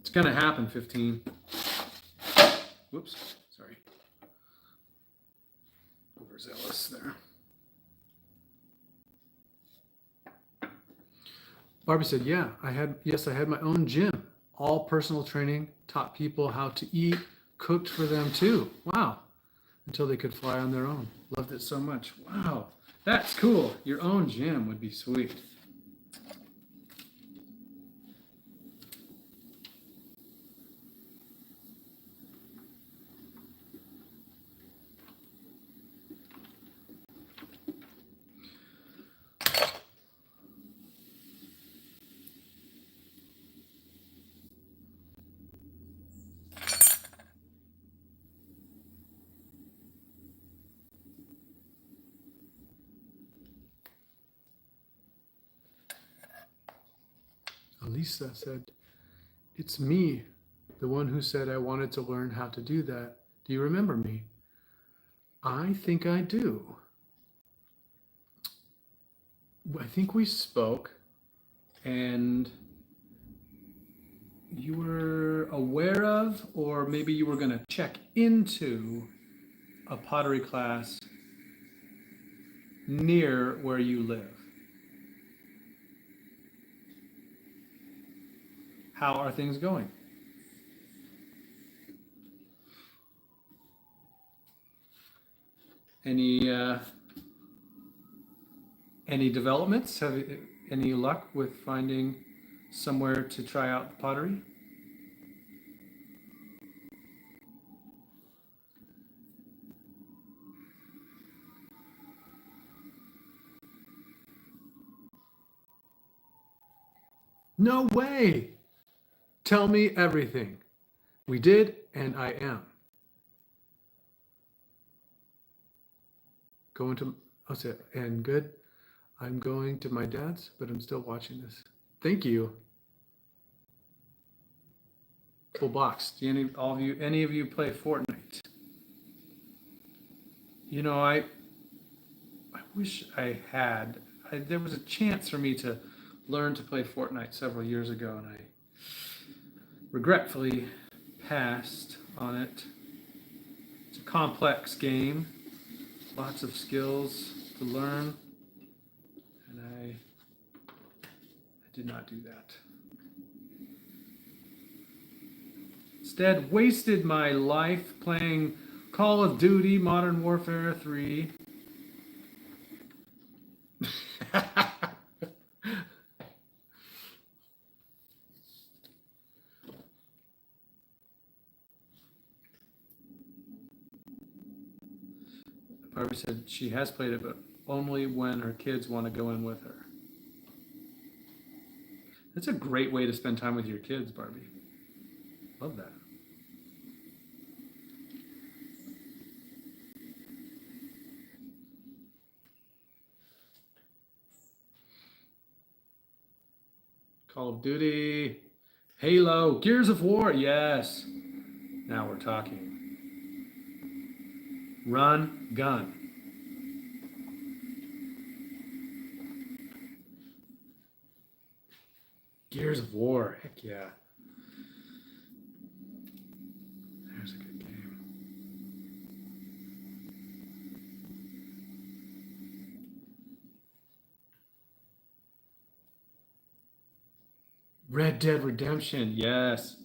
It's going to happen, 15. Whoops, sorry. Overzealous there. Barbie said, yeah, I had my own gym, all personal training, taught people how to eat, cooked for them too. Wow. Until they could fly on their own. Loved it so much. Wow. That's cool. Your own gym would be sweet. Elisa said, it's me, the one who said I wanted to learn how to do that. Do you remember me? I think I do. I think we spoke and you were aware of, or maybe you were going to check into a pottery class near where you live. How are things going? Any developments? Any luck with finding somewhere to try out the pottery? No way. Tell me everything. We did, and I am. Going to, I'll say, and good. I'm going to my dad's, but I'm still watching this. Thank you. Full box. Do any of you play Fortnite? You know, I wish I had. There was a chance for me to learn to play Fortnite several years ago, and I regretfully passed on it. It's a complex game, lots of skills to learn, and I did not do that. Instead, wasted my life playing Call of Duty Modern Warfare 3. Barbie said she has played it, but only when her kids want to go in with her. That's a great way to spend time with your kids, Barbie. Love that. Call of Duty, Halo, Gears of War, yes. Now we're talking. Run, gun. Gears of War, heck yeah. There's a good game. Red Dead Redemption, yes.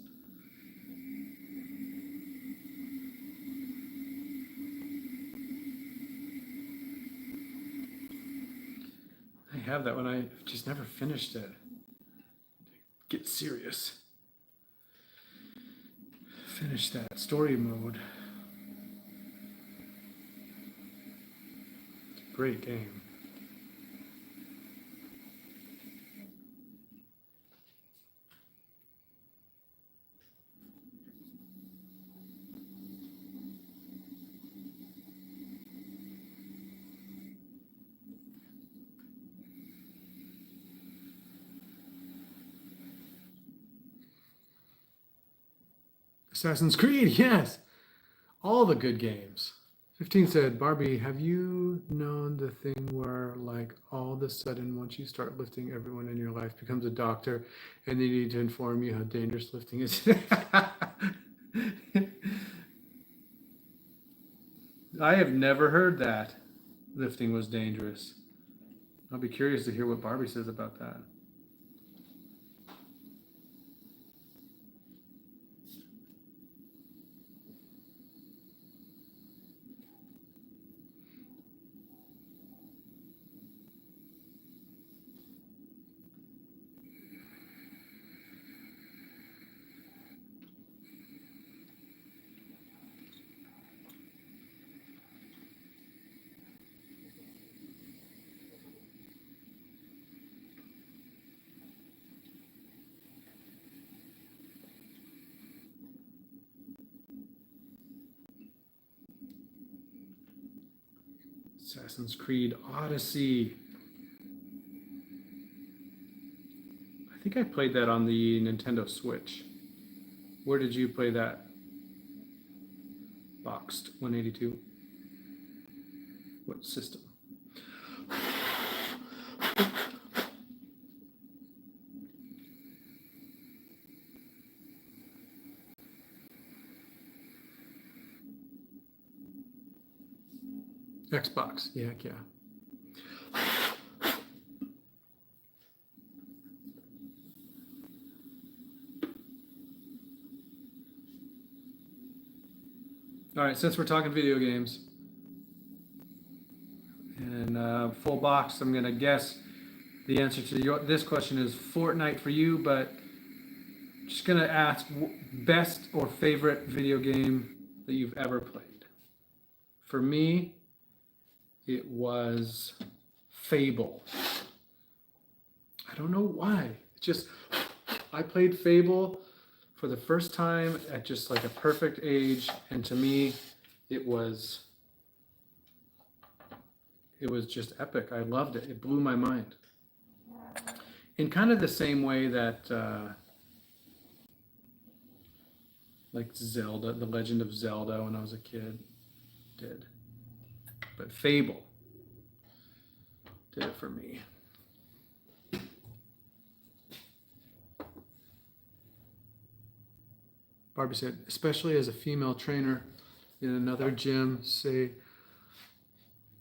I have that one. I just never finished it. Get serious. Finish that story mode. Great game. Assassin's Creed, yes. All the good games. 15 said, Barbie, have you known the thing where, like, all of a sudden, once you start lifting, everyone in your life becomes a doctor and they need to inform you how dangerous lifting is? I have never heard that lifting was dangerous. I'll be curious to hear what Barbie says about that. Assassin's Creed Odyssey. I think I played that on the Nintendo Switch. Where did you play that? Boxed 182. What system? Xbox. Yeah, yeah. All right, since we're talking video games and full box, I'm gonna guess the answer to this question is Fortnite for you, but just gonna ask best or favorite video game that you've ever played. For me, it was Fable. I don't know why. It just I played Fable for the first time at just like a perfect age, and to me, it was just epic. I loved it. It blew my mind. In kind of the same way that like Zelda, The Legend of Zelda when I was a kid did. But Fable did it for me. Barbie said, especially as a female trainer in another gym, say,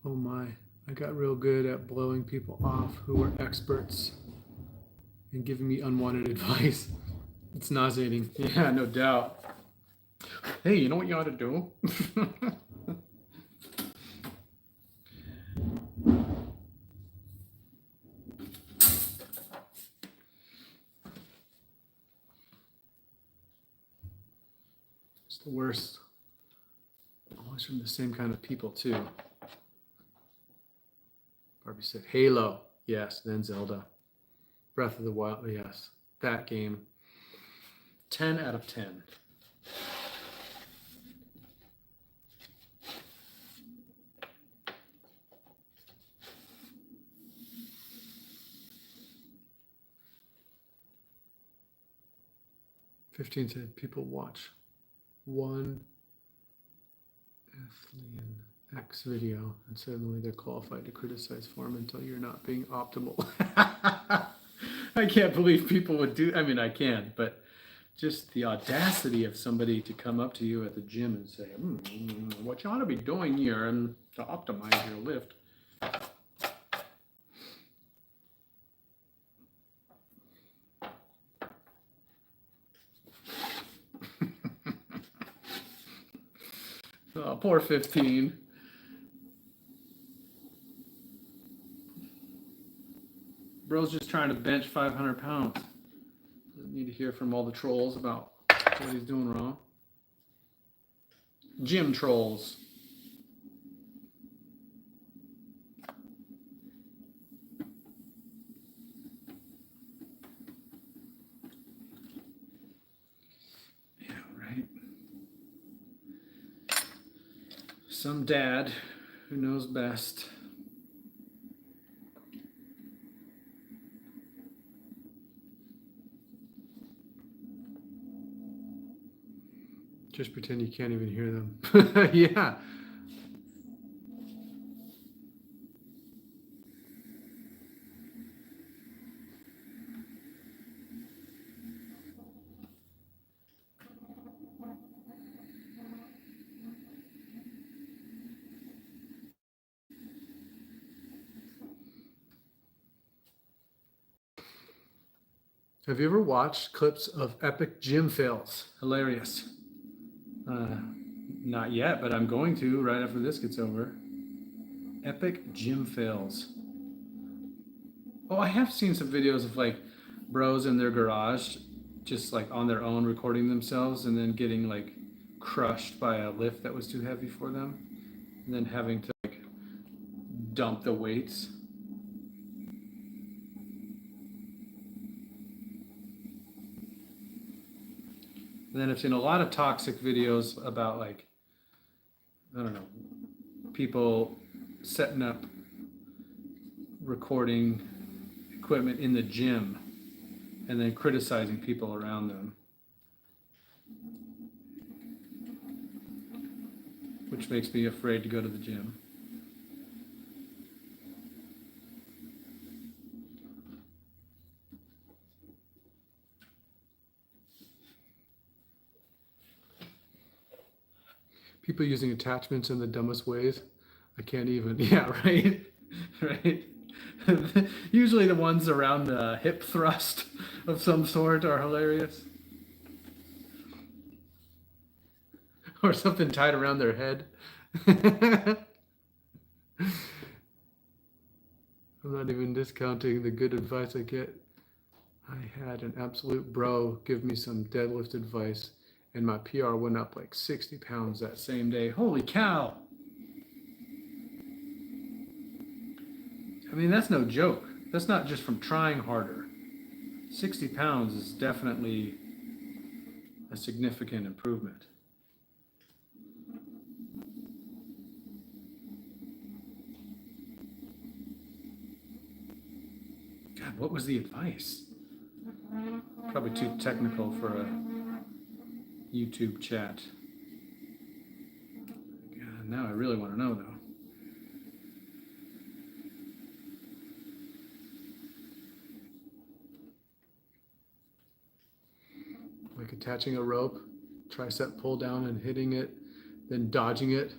oh my, I got real good at blowing people off who were experts and giving me unwanted advice. It's nauseating. Yeah, no doubt. Hey, you know what you ought to do? It's the worst. Always from the same kind of people, too. Barbie said, Halo. Yes, then Zelda. Breath of the Wild. Yes, that game. 10 out of 10. "15 said people watch one Athlean X video and suddenly they're qualified to criticize form until you're not being optimal." I can't believe people would do. I mean, I can, but just the audacity of somebody to come up to you at the gym and say, what you ought to be doing here and to optimize your lift. Oh, poor 15. Bro's just trying to bench 500 pounds. Doesn't need to hear from all the trolls about what he's doing wrong. Gym trolls. Yeah, right. Some dad who knows best. Just pretend you can't even hear them. Yeah. Have you ever watched clips of epic gym fails? Hilarious. Not yet, but I'm going to right after this gets over. Epic gym fails. Oh, I have seen some videos of like bros in their garage just like on their own recording themselves and then getting like crushed by a lift that was too heavy for them and then having to like dump the weights. And then I've seen a lot of toxic videos about like, I don't know, people setting up recording equipment in the gym and then criticizing people around them, which makes me afraid to go to the gym. People using attachments in the dumbest ways. I can't even. Yeah, right. Right. Usually the ones around the hip thrust of some sort are hilarious. Or something tied around their head. I'm not even discounting the good advice I get. I had an absolute bro give me some deadlift advice and my PR went up like 60 pounds that same day. Holy cow! I mean, that's no joke. That's not just from trying harder. 60 pounds is definitely a significant improvement. God, what was the advice? Probably too technical for a YouTube chat. God, now I really want to know though. Like attaching a rope, tricep pull down and hitting it, then dodging it.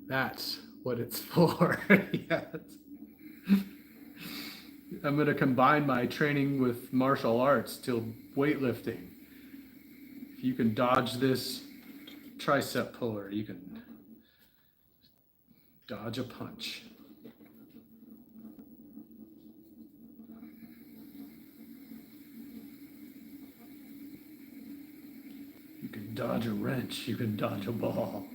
That's what it's for. Yes. I'm going to combine my training with martial arts to weightlifting. If you can dodge this tricep puller, you can dodge a punch. You can dodge a wrench, you can dodge a ball.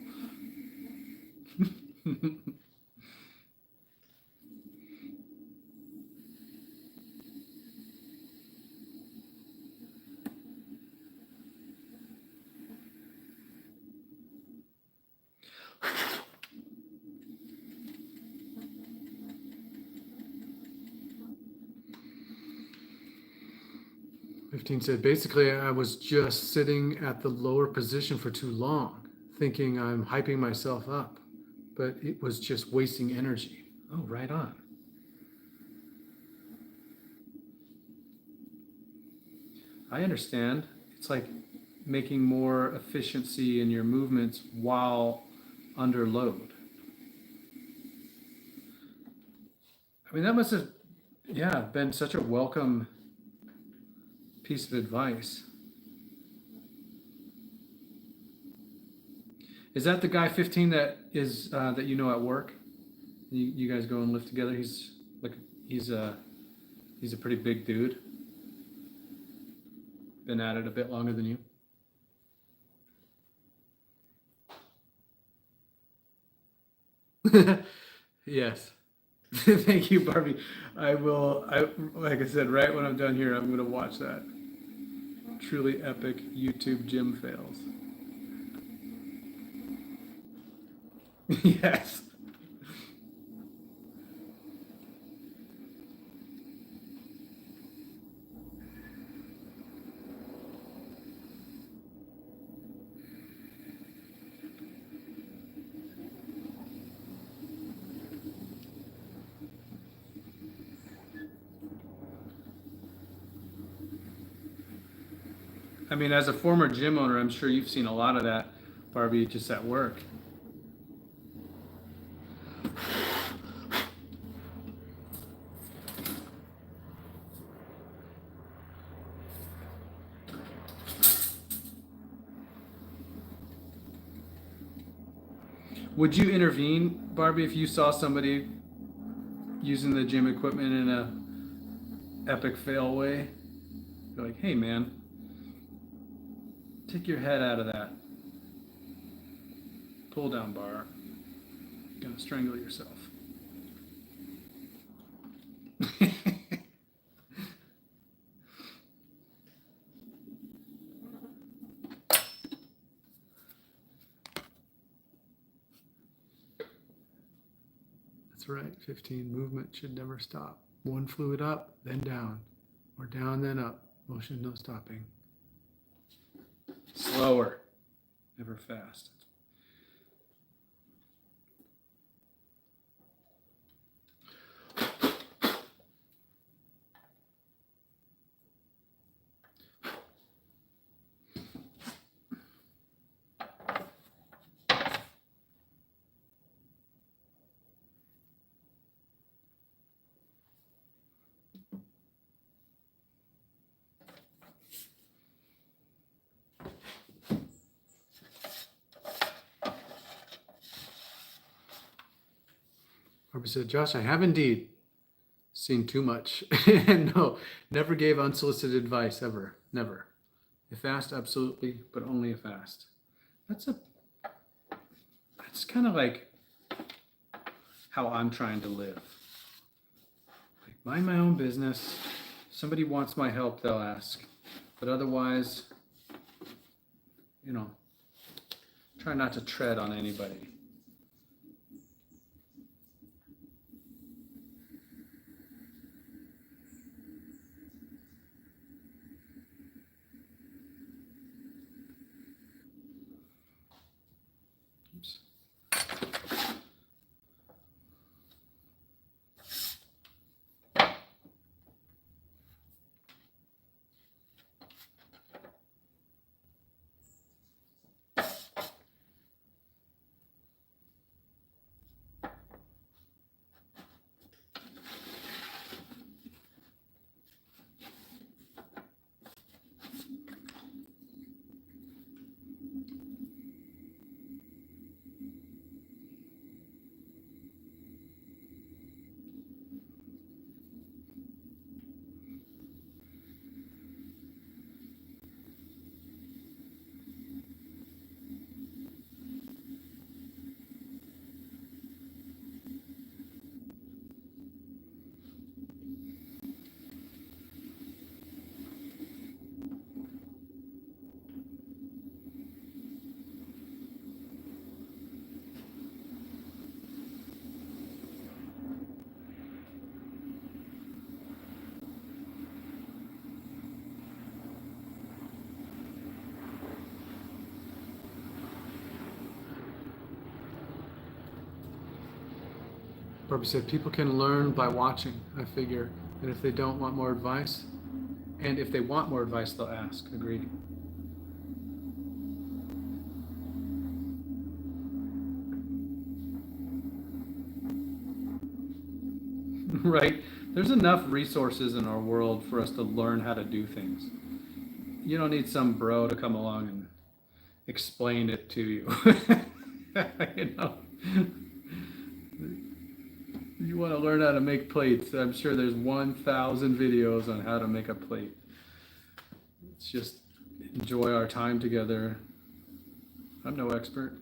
15 said, basically, I was just sitting at the lower position for too long, thinking I'm hyping myself up, but it was just wasting energy. Oh, right on. I understand. It's like making more efficiency in your movements while under load. I mean, that must have, yeah, been such a welcome piece of advice. Is that the guy 15 that is that you know at work? You guys go and lift together. He's like he's a pretty big dude. Been at it a bit longer than you. Yes. Thank you, Barbie. I will. Like I said, right when I'm done here, I'm going to watch that. Truly epic YouTube gym fails. Yes. I mean, as a former gym owner, I'm sure you've seen a lot of that, Barbie, just at work. Would you intervene, Barbie, if you saw somebody using the gym equipment in a epic fail way? You're like, hey man, take your head out of that pull down bar. You're gonna strangle yourself. That's right, 15. Movement should never stop. One fluid up, then down, or down, then up. Motion, no stopping. Slower, never fast. Barbara said, Josh, I have indeed seen too much. And no, never gave unsolicited advice, ever. Never. If fast, absolutely, but only if fast. That's kind of like how I'm trying to live. Like, mind my own business, somebody wants my help, they'll ask. But otherwise, you know, try not to tread on anybody. Oops. Barbie said, people can learn by watching, I figure. And if they don't want more advice, and if they want more advice, they'll ask. Agreed. Right? There's enough resources in our world for us to learn how to do things. You don't need some bro to come along and explain it to you. You know? You want to learn how to make plates. I'm sure there's 1,000 videos on how to make a plate. Let's just enjoy our time together. I'm no expert.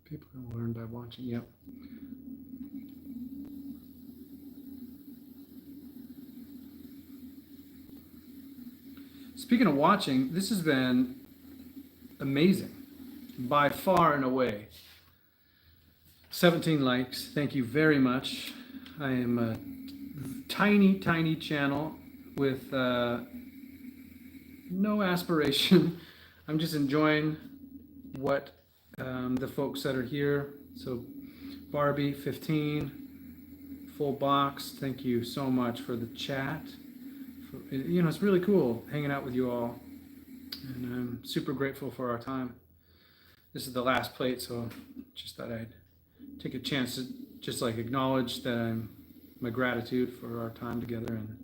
People can learn by watching. Yep. Speaking of watching, this has been amazing by far and away. 17 likes. Thank you very much. I am a tiny channel with no aspiration. I'm just enjoying what the folks that are here. So Barbie 15, full box, thank you so much for the chat. You know, it's really cool hanging out with you all, and I'm super grateful for our time. This is the last plate, so just thought I'd take a chance to just like acknowledge that my gratitude for our time together, and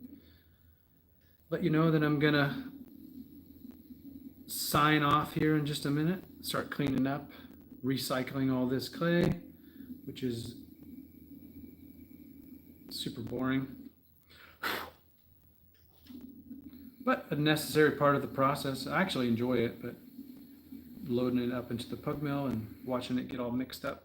let you know that I'm gonna sign off here in just a minute, start cleaning up, recycling all this clay, which is super boring, but a necessary part of the process. I actually enjoy it, but loading it up into the pug mill and watching it get all mixed up.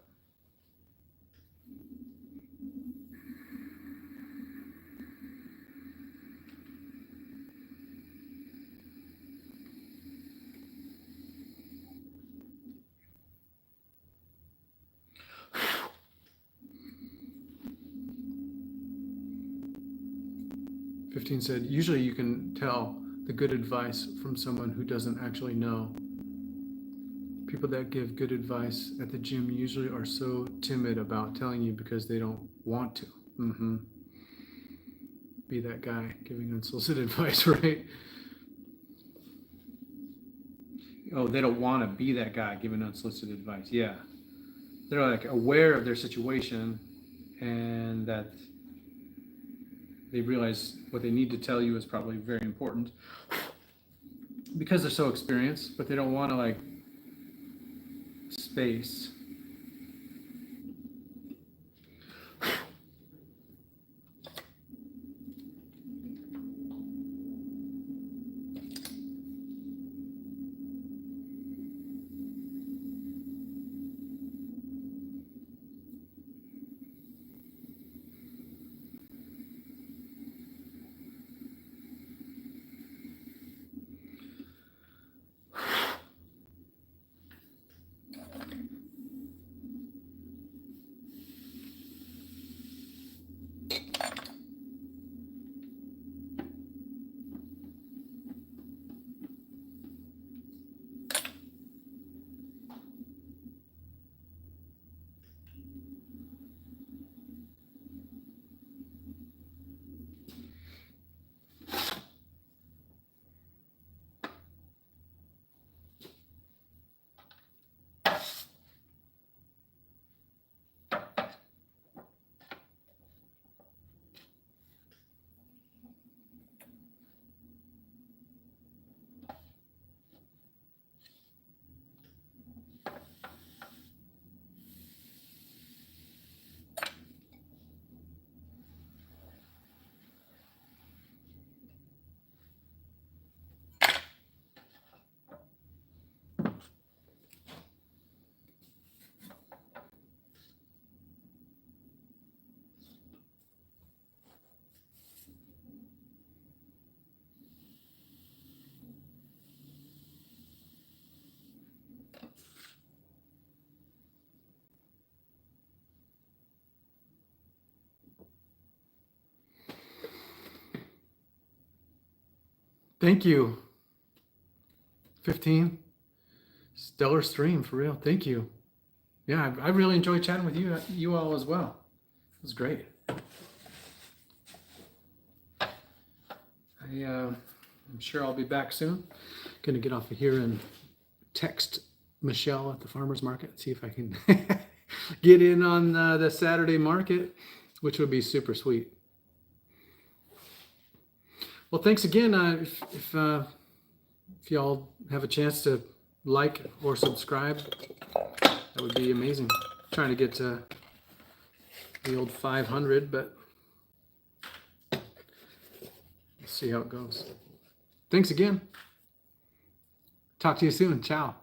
Said, usually you can tell the good advice from someone who doesn't actually know. People that give good advice at the gym usually are so timid about telling you because they don't want to. Be that guy giving unsolicited advice, right? Oh, they don't want to be that guy giving unsolicited advice. Yeah, they're like aware of their situation, and that they realize what they need to tell you is probably very important because they're so experienced, but they don't want to like space. Thank you. 15. Stellar stream for real. Thank you. Yeah, I really enjoyed chatting with you all as well. It was great. I'm sure I'll be back soon. Gonna get off of here and text Michelle at the farmer's market, see if I can get in on the Saturday market, which would be super sweet. Well, thanks again. If y'all have a chance to like or subscribe, that would be amazing. Trying to get to the old 500, but we'll see how it goes. Thanks again. Talk to you soon. Ciao.